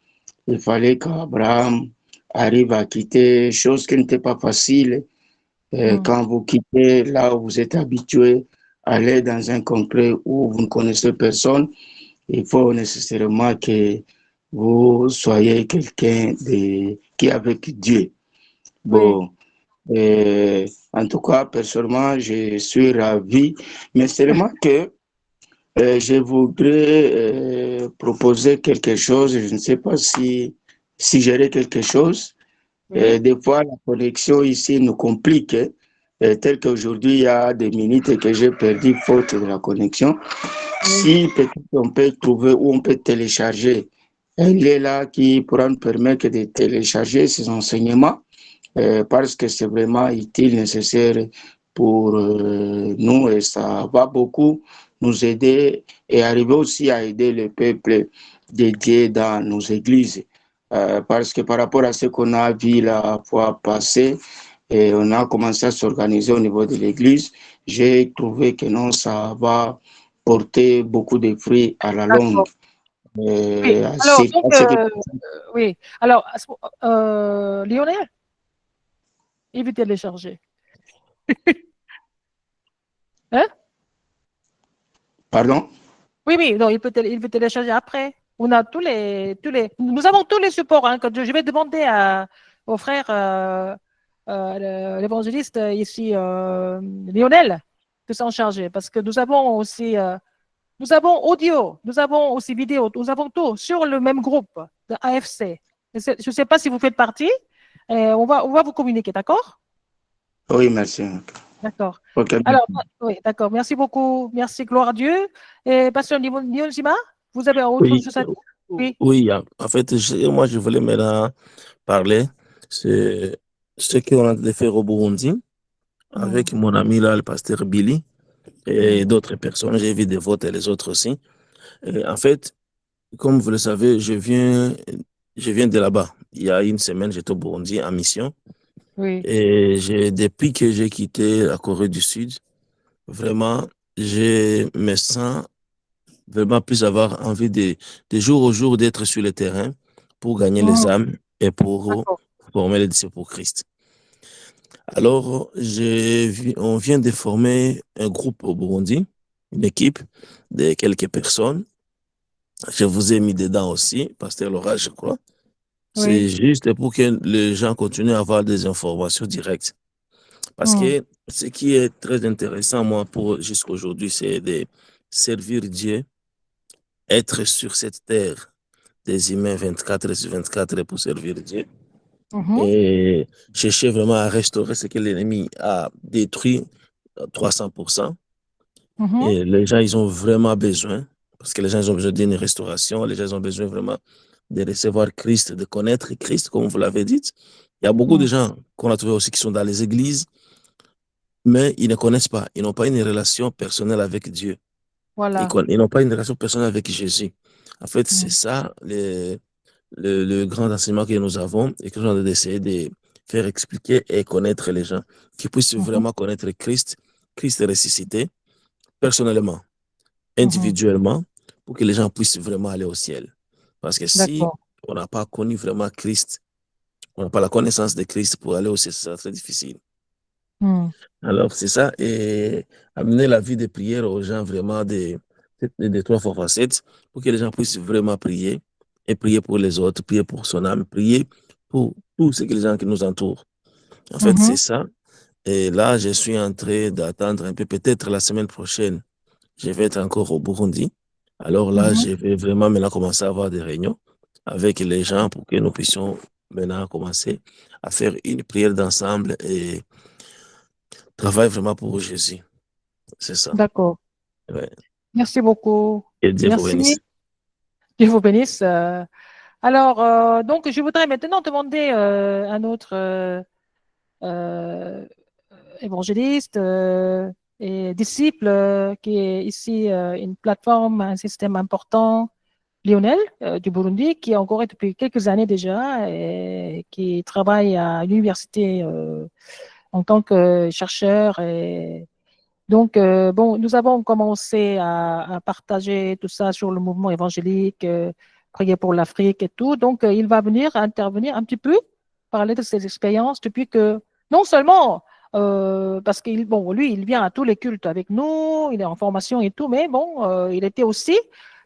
Il fallait qu'Abraham arrive à quitter, chose qui n'était pas facile. Quand vous quittez là où vous êtes habitué, aller dans un concret où vous ne connaissez personne, il faut nécessairement que vous soyez quelqu'un qui est avec Dieu. Bon, en tout cas, personnellement, je suis ravi, mais seulement que je voudrais proposer quelque chose. Je ne sais pas si gérer quelque chose. Des fois, la connexion ici nous complique. Tel qu'aujourd'hui, il y a des minutes que j'ai perdu faute de la connexion. Si peut-être on peut trouver où on peut télécharger un lien là qui pourra nous permettre de télécharger ces enseignements, parce que c'est vraiment utile, nécessaire pour nous, et ça va beaucoup nous aider et arriver aussi à aider le peuple dédié dans nos églises. Parce que par rapport à ce qu'on a vu la fois passée, et on a commencé à s'organiser au niveau de l'église, j'ai trouvé que non, ça va porter beaucoup de fruits à la longue. Oui. Alors, donc, oui. Alors, Lionel, il veut télécharger. Hein? Pardon? Oui, non, il peut télécharger après. On a nous avons tous les supports. Hein, je vais demander au frère, l'évangéliste ici, Lionel, de s'en charger, parce que nous avons aussi, nous avons audio, nous avons aussi vidéo, nous avons tout sur le même groupe de AFC. Je ne sais pas si vous faites partie. On va vous communiquer, d'accord? Oui, merci. D'accord. Okay. Alors, oui, d'accord. Merci beaucoup. Merci, gloire à Dieu. Et Pasteur Nionzima, vous avez autre chose à dire? Oui. Oui, en fait, moi, je voulais maintenant parler. C'est ce qu'on a de faire au Burundi avec mon ami là, le pasteur Billy et d'autres personnes. J'ai vu des votes et les autres aussi. Et en fait, comme vous le savez, je viens de là-bas. Il y a une semaine, j'étais au Burundi en mission. Oui. Et depuis que j'ai quitté la Corée du Sud, vraiment, je me sens vraiment plus avoir envie de jour au jour d'être sur le terrain pour gagner les âmes et pour former les disciples pour Christ. Alors, on vient de former un groupe au Burundi, une équipe de quelques personnes. Je vous ai mis dedans aussi, Pasteur Laura, je crois. C'est juste pour que les gens continuent à avoir des informations directes. Parce que ce qui est très intéressant, moi, pour jusqu'à aujourd'hui, c'est de servir Dieu, être sur cette terre des humains 24/24 pour servir Dieu et chercher vraiment à restaurer ce que l'ennemi a détruit à 300%. Et les gens, ils ont vraiment besoin, parce que les gens ils ont besoin d'une restauration, les gens ils ont besoin vraiment de recevoir Christ, de connaître Christ, comme vous l'avez dit. Il y a beaucoup de gens qu'on a trouvé aussi qui sont dans les églises, mais ils ne connaissent pas, ils n'ont pas une relation personnelle avec Dieu. Voilà. Ils n'ont pas une relation personnelle avec Jésus. En fait, c'est ça le grand enseignement que nous avons et que nous avons d'essayer de faire expliquer et connaître les gens, qui puissent vraiment connaître Christ ressuscité, personnellement, individuellement, pour que les gens puissent vraiment aller au ciel. Parce que si on n'a pas connu vraiment Christ, on n'a pas la connaissance de Christ pour aller au ciel, c'est très difficile. Alors, c'est ça, et amener la vie de prière aux gens vraiment des 3 fois 7 pour que les gens puissent vraiment prier et prier pour les autres, prier pour son âme, prier pour tous les gens qui nous entourent. En fait, c'est ça. Et là, je suis en train d'attendre un peu, peut-être la semaine prochaine, je vais être encore au Burundi Alors là, je vais vraiment maintenant commencer à avoir des réunions avec les gens pour que nous puissions maintenant commencer à faire une prière d'ensemble et travailler vraiment pour Jésus. C'est ça. D'accord. Ouais. Merci beaucoup. Et Dieu vous bénisse. Merci. Dieu vous bénisse. Alors, donc, je voudrais maintenant demander un autre évangéliste et disciple qui est ici une plateforme, un système important, Lionel du Burundi, qui est encore depuis quelques années déjà et qui travaille à l'université en tant que chercheur. Et donc, bon, nous avons commencé à partager tout ça sur le mouvement évangélique, prier pour l'Afrique et tout. Donc, il va venir intervenir un petit peu, parler de ses expériences depuis que, non seulement parce qu'il, bon, lui, il vient à tous les cultes avec nous, il est en formation et tout, mais bon, il était aussi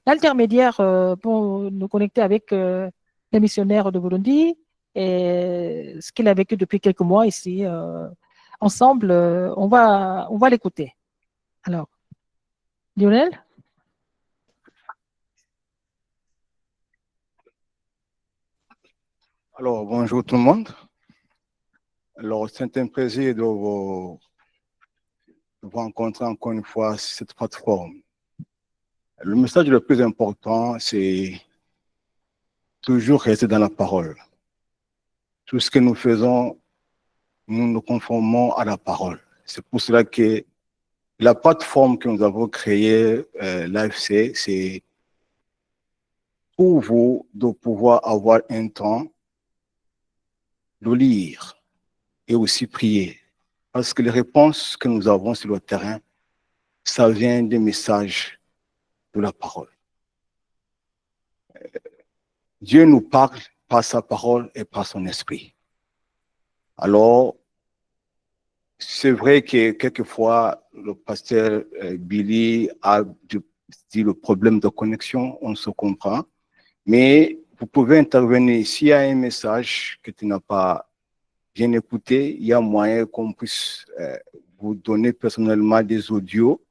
l'intermédiaire pour nous connecter avec les missionnaires de Burundi et ce qu'il a vécu depuis quelques mois ici. Ensemble, on va l'écouter. Alors, Lionel? Alors, bonjour tout le monde. Alors, c'est un plaisir de vous rencontrer encore une fois sur cette plateforme. Le message le plus important, c'est toujours rester dans la parole. Tout ce que nous faisons, nous nous conformons à la parole. C'est pour cela que la plateforme que nous avons créée, l'AFC, c'est pour vous de pouvoir avoir un temps de lire et aussi prier. Parce que les réponses que nous avons sur le terrain, ça vient des messages de la parole. Dieu nous parle par sa parole et par son esprit. Alors, c'est vrai que quelquefois, le pasteur Billy a dit le problème de connexion, on se comprend, mais vous pouvez intervenir. S'il y a un message que tu n'as pas bien écouté, il y a moyen qu'on puisse vous donner personnellement des audios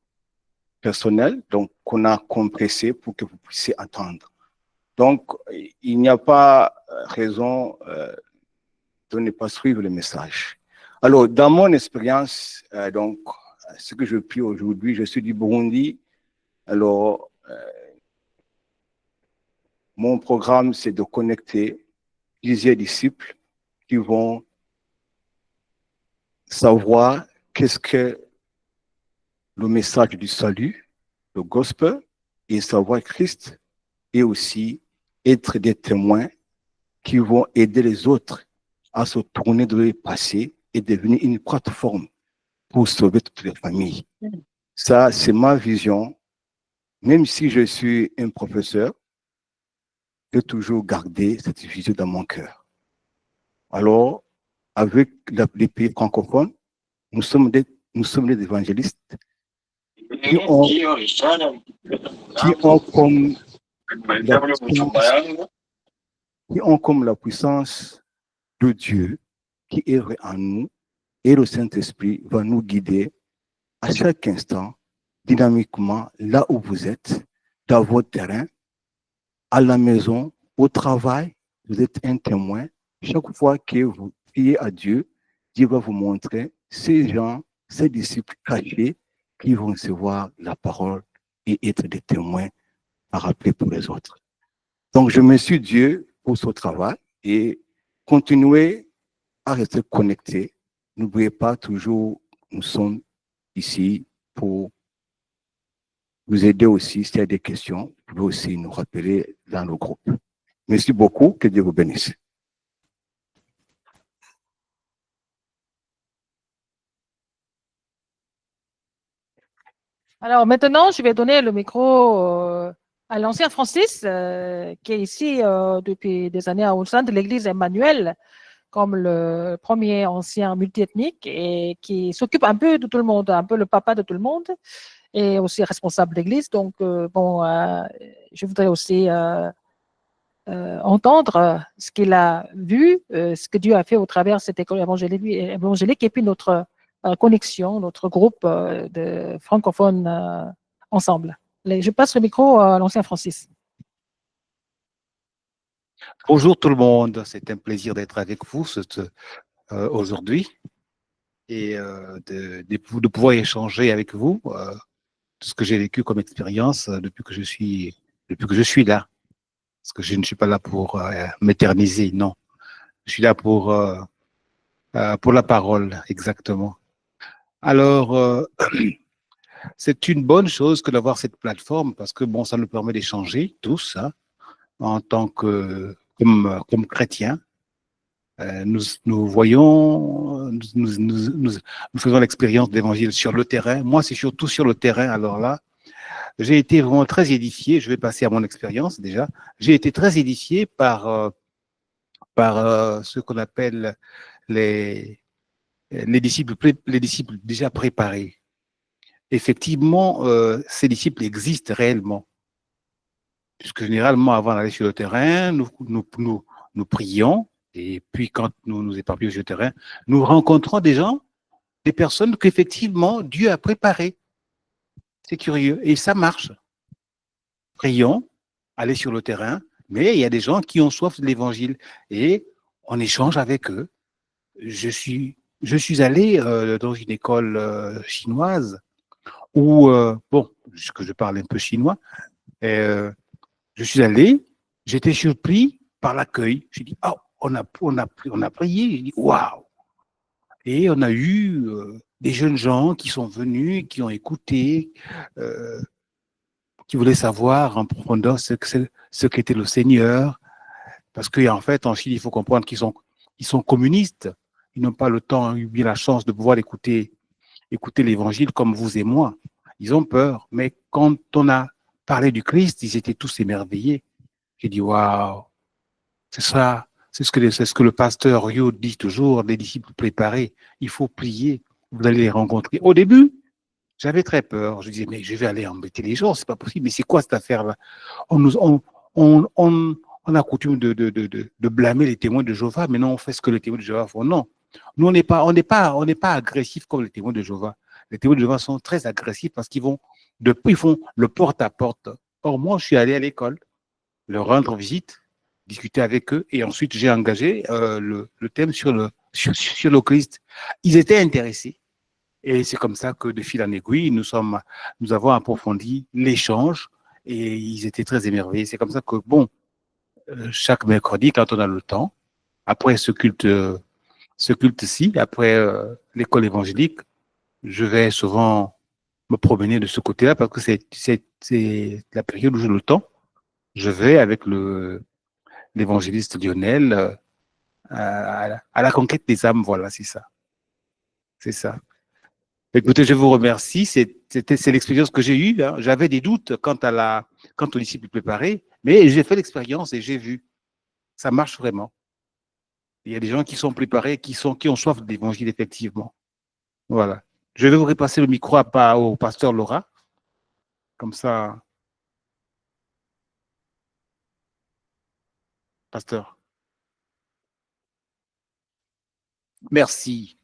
personnels, donc qu'on a compressé pour que vous puissiez attendre. Donc, il n'y a pas raison de ne pas suivre le message. Alors, dans mon expérience, donc, ce que je prie aujourd'hui, je suis du Burundi. Alors, mon programme, c'est de connecter plusieurs disciples qui vont savoir qu'est-ce que le message du salut, le gospel, et savoir Christ, et aussi être des témoins qui vont aider les autres à se tourner de leur passé et devenir une plateforme pour sauver toutes les familles. Ça, c'est ma vision. Même si je suis un professeur, j'ai toujours gardé cette vision dans mon cœur. Alors, avec les pays francophones, nous sommes des évangélistes qui ont comme la puissance de Dieu qui œuvre en nous, et le Saint-Esprit va nous guider à chaque instant, dynamiquement, là où vous êtes, dans votre terrain, à la maison, au travail. Vous êtes un témoin. Chaque fois que vous priez à Dieu, Dieu va vous montrer ces gens, ces disciples cachés qui vont recevoir la parole et être des témoins à rappeler pour les autres. Donc, je remercie Dieu pour ce travail et continuez à rester connectés. N'oubliez pas toujours, nous sommes ici pour vous aider aussi. S'il y a des questions, vous pouvez aussi nous rappeler dans le groupe. Merci beaucoup. Que Dieu vous bénisse. Alors maintenant, je vais donner le micro à l'ancien Francis, qui est ici depuis des années au sein de l'église Emmanuel, comme le premier ancien multiethnique et qui s'occupe un peu de tout le monde, un peu le papa de tout le monde, et aussi responsable d'église. Donc, je voudrais aussi entendre ce qu'il a vu, ce que Dieu a fait au travers de cette école évangélique et puis notre connexion, notre groupe de francophones ensemble. Je passe le micro à l'ancien Francis. Bonjour tout le monde, c'est un plaisir d'être avec vous aujourd'hui et de pouvoir échanger avec vous tout ce que j'ai vécu comme expérience depuis que je suis là. Parce que je ne suis pas là pour m'éterniser, non. Je suis là pour la parole, exactement. Alors, c'est une bonne chose que d'avoir cette plateforme parce que bon, ça nous permet d'échanger tous, hein, en tant que comme chrétiens. Nous voyons, nous faisons l'expérience de l'évangile sur le terrain. Moi, c'est surtout sur le terrain. Alors là, j'ai été vraiment très édifié. Je vais passer à mon expérience déjà. J'ai été très édifié par ce qu'on appelle les disciples déjà préparés. Effectivement, ces disciples existent réellement. Puisque généralement, avant d'aller sur le terrain, nous prions. Et puis, quand nous nous éparpillons sur le terrain, nous rencontrons des gens, des personnes qu'effectivement Dieu a préparées. C'est curieux. Et ça marche. Prions, aller sur le terrain, mais il y a des gens qui ont soif de l'évangile. Et on échange avec eux. Je suis allé dans une école chinoise où, bon, que je parle un peu chinois, et, je suis allé, j'étais surpris par l'accueil. J'ai dit, oh, on a prié. J'ai dit, waouh! Et on a eu des jeunes gens qui sont venus, qui ont écouté, qui voulaient savoir en profondeur ce qu'était le Seigneur. Parce qu'en fait, en Chine, il faut comprendre qu'ils sont communistes. Ils n'ont pas le temps, eu la chance de pouvoir écouter l'évangile comme vous et moi. Ils ont peur. Mais quand on a parlé du Christ, ils étaient tous émerveillés. J'ai dit, waouh, c'est ça, c'est ce que le pasteur Rio dit toujours, les disciples préparés. Il faut prier, vous allez les rencontrer. Au début, j'avais très peur. Je disais, mais je vais aller embêter les gens, c'est pas possible. Mais c'est quoi cette affaire-là? On a coutume de blâmer les témoins de Jéhovah, mais non, on fait ce que les témoins de Jéhovah font. Non. Nous, on n'est pas agressifs comme les témoins de Jéhovah. Les témoins de Jéhovah sont très agressifs parce qu'ils font le porte-à-porte. Or, moi, je suis allé à l'école, leur rendre visite, discuter avec eux, et ensuite j'ai engagé le thème sur le Christ. Ils étaient intéressés. Et c'est comme ça que de fil en aiguille, nous avons approfondi l'échange et ils étaient très émerveillés. C'est comme ça que, bon, chaque mercredi, quand on a le temps, après ce culte-ci, après l'école évangélique, je vais souvent me promener de ce côté-là parce que c'est la période où j'ai le temps. Je vais avec l'évangéliste Lionel à la conquête des âmes. Voilà, c'est ça. C'est ça. Écoutez, je vous remercie. C'est l'expérience que j'ai eue, hein. J'avais des doutes quant au disciple préparé, mais j'ai fait l'expérience et j'ai vu. Ça marche vraiment. Il y a des gens qui sont préparés, qui ont soif de l'évangile, effectivement. Voilà. Je vais vous repasser le micro au pasteur Laura. Comme ça. Pasteur. Merci.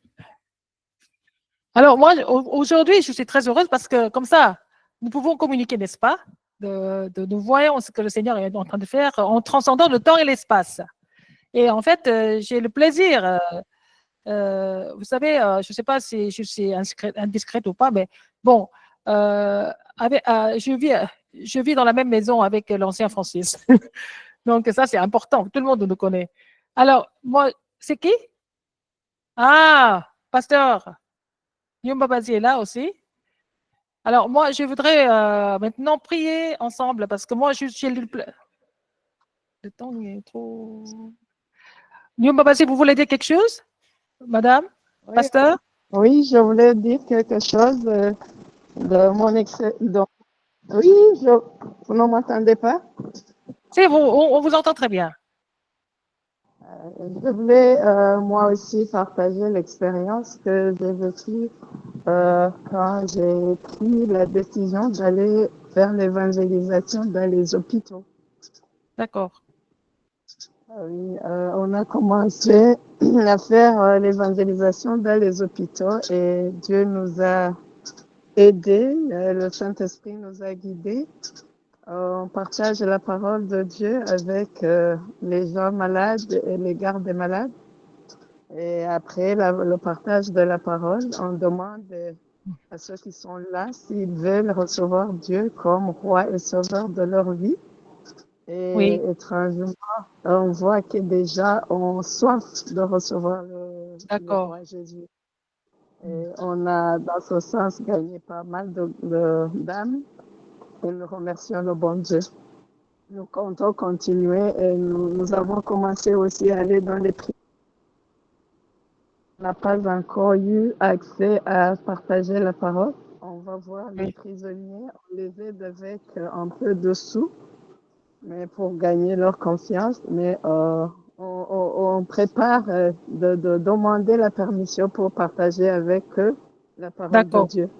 Alors, moi, aujourd'hui, je suis très heureuse parce que, comme ça, nous pouvons communiquer, n'est-ce pas? Nous voyons ce que le Seigneur est en train de faire en transcendant le temps et l'espace. Et en fait, j'ai le plaisir, vous savez, je ne sais pas si je suis indiscrète ou pas, mais bon, je vis dans la même maison avec l'ancien Francis. Donc, ça, c'est important. Tout le monde nous connaît. Alors, moi, c'est qui? Ah, pasteur. Yumba Bazi est là aussi. Alors, moi, je voudrais maintenant prier ensemble parce que moi, j'ai le temps est trop. Yumba Bazi, vous voulez dire quelque chose, madame, Oui, pasteur? oui, je voulais dire quelque chose de mon Oui, vous ne m'entendez pas? C'est vous, on vous entend très bien. Je voulais moi aussi partager l'expérience que j'ai vécue quand j'ai pris la décision d'aller faire l'évangélisation dans les hôpitaux. D'accord. Oui, on a commencé à faire l'évangélisation dans les hôpitaux et Dieu nous a aidés, le Saint-Esprit nous a guidés. On partage la parole de Dieu avec les gens malades et les gardes des malades. Et après le partage de la parole, on demande à ceux qui sont là s'ils veulent recevoir Dieu comme roi et sauveur de leur vie. Et Oui, étrangement, on voit que déjà on soif de recevoir le d'accord. roi Jésus. Et on a, dans ce sens, gagné pas mal d'âmes. Et nous remercions le bon Dieu. Nous comptons continuer et nous avons commencé aussi à aller dans les prières. On n'a pas encore eu accès à partager la parole. On va voir les Oui. prisonniers, on les aide avec un peu de sous, mais pour gagner leur confiance. Mais on prépare de demander la permission pour partager avec eux la parole de D'accord. Dieu.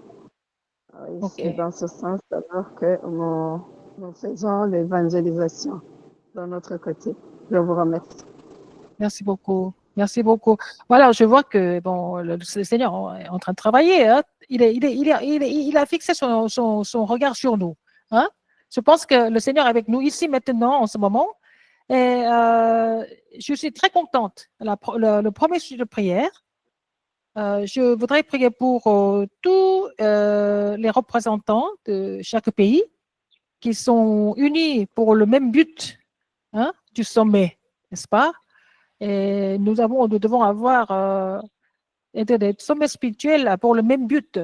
Oui, Ok. c'est dans ce sens alors que nous faisons l'évangélisation de notre côté. Je vous remercie. Merci beaucoup. Merci beaucoup. Voilà, je vois que bon, le Seigneur est en train de travailler. Hein. Il a fixé son regard sur nous. Hein. Je pense que le Seigneur est avec nous ici maintenant, en ce moment. Et je suis très contente. Le premier sujet de prière, je voudrais prier pour tous les représentants de chaque pays qui sont unis pour le même but, hein, du sommet, n'est-ce pas? Et nous devons avoir des sommets spirituels pour le même but.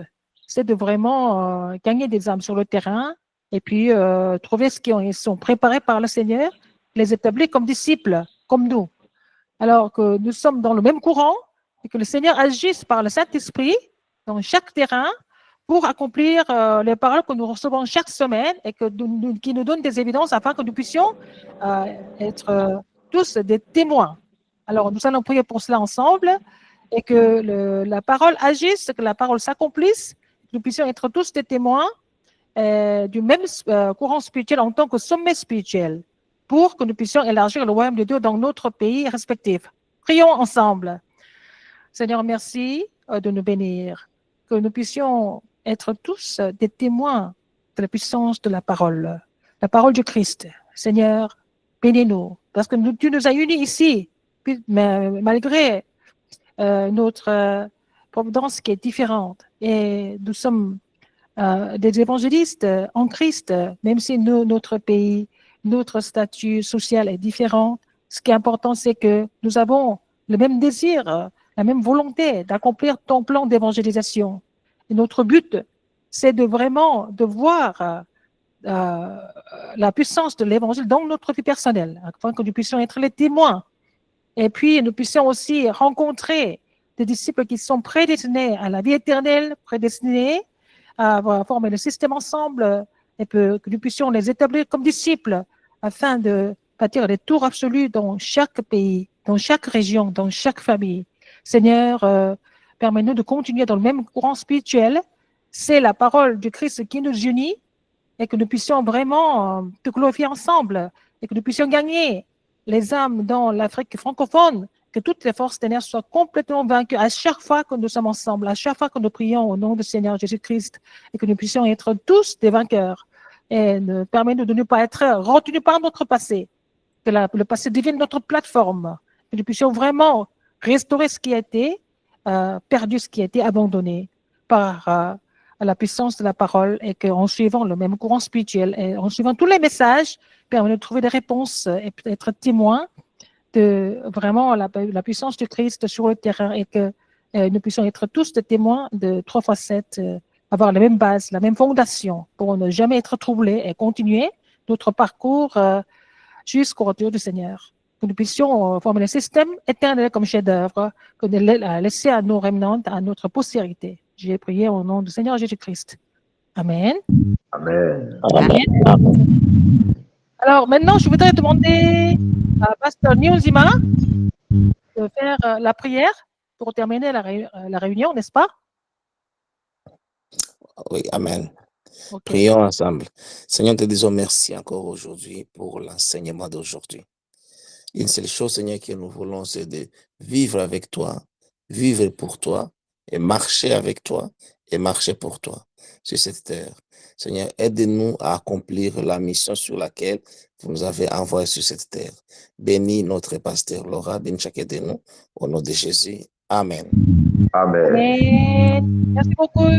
C'est de vraiment gagner des âmes sur le terrain et puis trouver ceux qui sont préparés par le Seigneur, les établir comme disciples, comme nous. Alors que nous sommes dans le même courant et que le Seigneur agisse par le Saint-Esprit dans chaque terrain pour accomplir les paroles que nous recevons chaque semaine et qui nous donnent des évidences afin que nous puissions être tous des témoins. Alors, nous allons prier pour cela ensemble et que la parole agisse, que la parole s'accomplisse, que nous puissions être tous des témoins du même courant spirituel en tant que sommet spirituel pour que nous puissions élargir le royaume de Dieu dans notre pays respectif. Prions ensemble. Seigneur, merci de nous bénir, que nous puissions être tous des témoins de la puissance de la parole du Christ. Seigneur, bénis-nous, parce que tu nous as unis ici, mais malgré notre providence qui est différente. Et nous sommes des évangélistes en Christ, même si notre pays, notre statut social est différent. Ce qui est important, c'est que nous avons le même désir, la même volonté d'accomplir ton plan d'évangélisation. Et notre but, c'est de vraiment de voir la puissance de l'évangile dans notre vie personnelle, afin que nous puissions être les témoins. Et puis, nous puissions aussi rencontrer des disciples qui sont prédestinés à la vie éternelle, prédestinés à former le système ensemble et que nous puissions les établir comme disciples afin de bâtir des tours absolus dans chaque pays, dans chaque région, dans chaque famille. Seigneur, permets-nous de continuer dans le même courant spirituel. C'est la parole du Christ qui nous unit et que nous puissions vraiment te glorifier ensemble et que nous puissions gagner les âmes dans l'Afrique francophone, que toutes les forces ténèbres soient complètement vaincues à chaque fois que nous sommes ensemble, à chaque fois que nous prions au nom du Seigneur Jésus-Christ et que nous puissions être tous des vainqueurs. Et permets-nous de ne pas être retenus par notre passé, que le passé devienne notre plateforme, que nous puissions vraiment restaurer ce qui a été perdu, ce qui a été abandonné par la puissance de la parole et qu'en suivant le même courant spirituel et en suivant tous les messages, permet de trouver des réponses et être témoin de vraiment la puissance du Christ sur le terrain et que nous puissions être tous des témoins de 3x7, avoir la même base, la même fondation pour ne jamais être troublés et continuer notre parcours jusqu'au retour du Seigneur. Que nous puissions former le système éternel comme chef-d'œuvre, que nous laisser à nos remnants, à notre postérité. J'ai prié au nom du Seigneur Jésus-Christ. Amen. Amen. Amen. Alors maintenant, je voudrais demander à Pasteur Niozima de faire la prière pour terminer la réunion, n'est-ce pas? Oui, amen. Okay. Prions ensemble. Seigneur, te disons merci encore aujourd'hui pour l'enseignement d'aujourd'hui. Une seule chose, Seigneur, que nous voulons, c'est de vivre avec toi, vivre pour toi et marcher avec toi et marcher pour toi sur cette terre. Seigneur, aide-nous à accomplir la mission sur laquelle vous nous avez envoyés sur cette terre. Bénis notre pasteur Laura, bénis chacun de nous, au nom de Jésus. Amen. Amen. Amen. Merci beaucoup.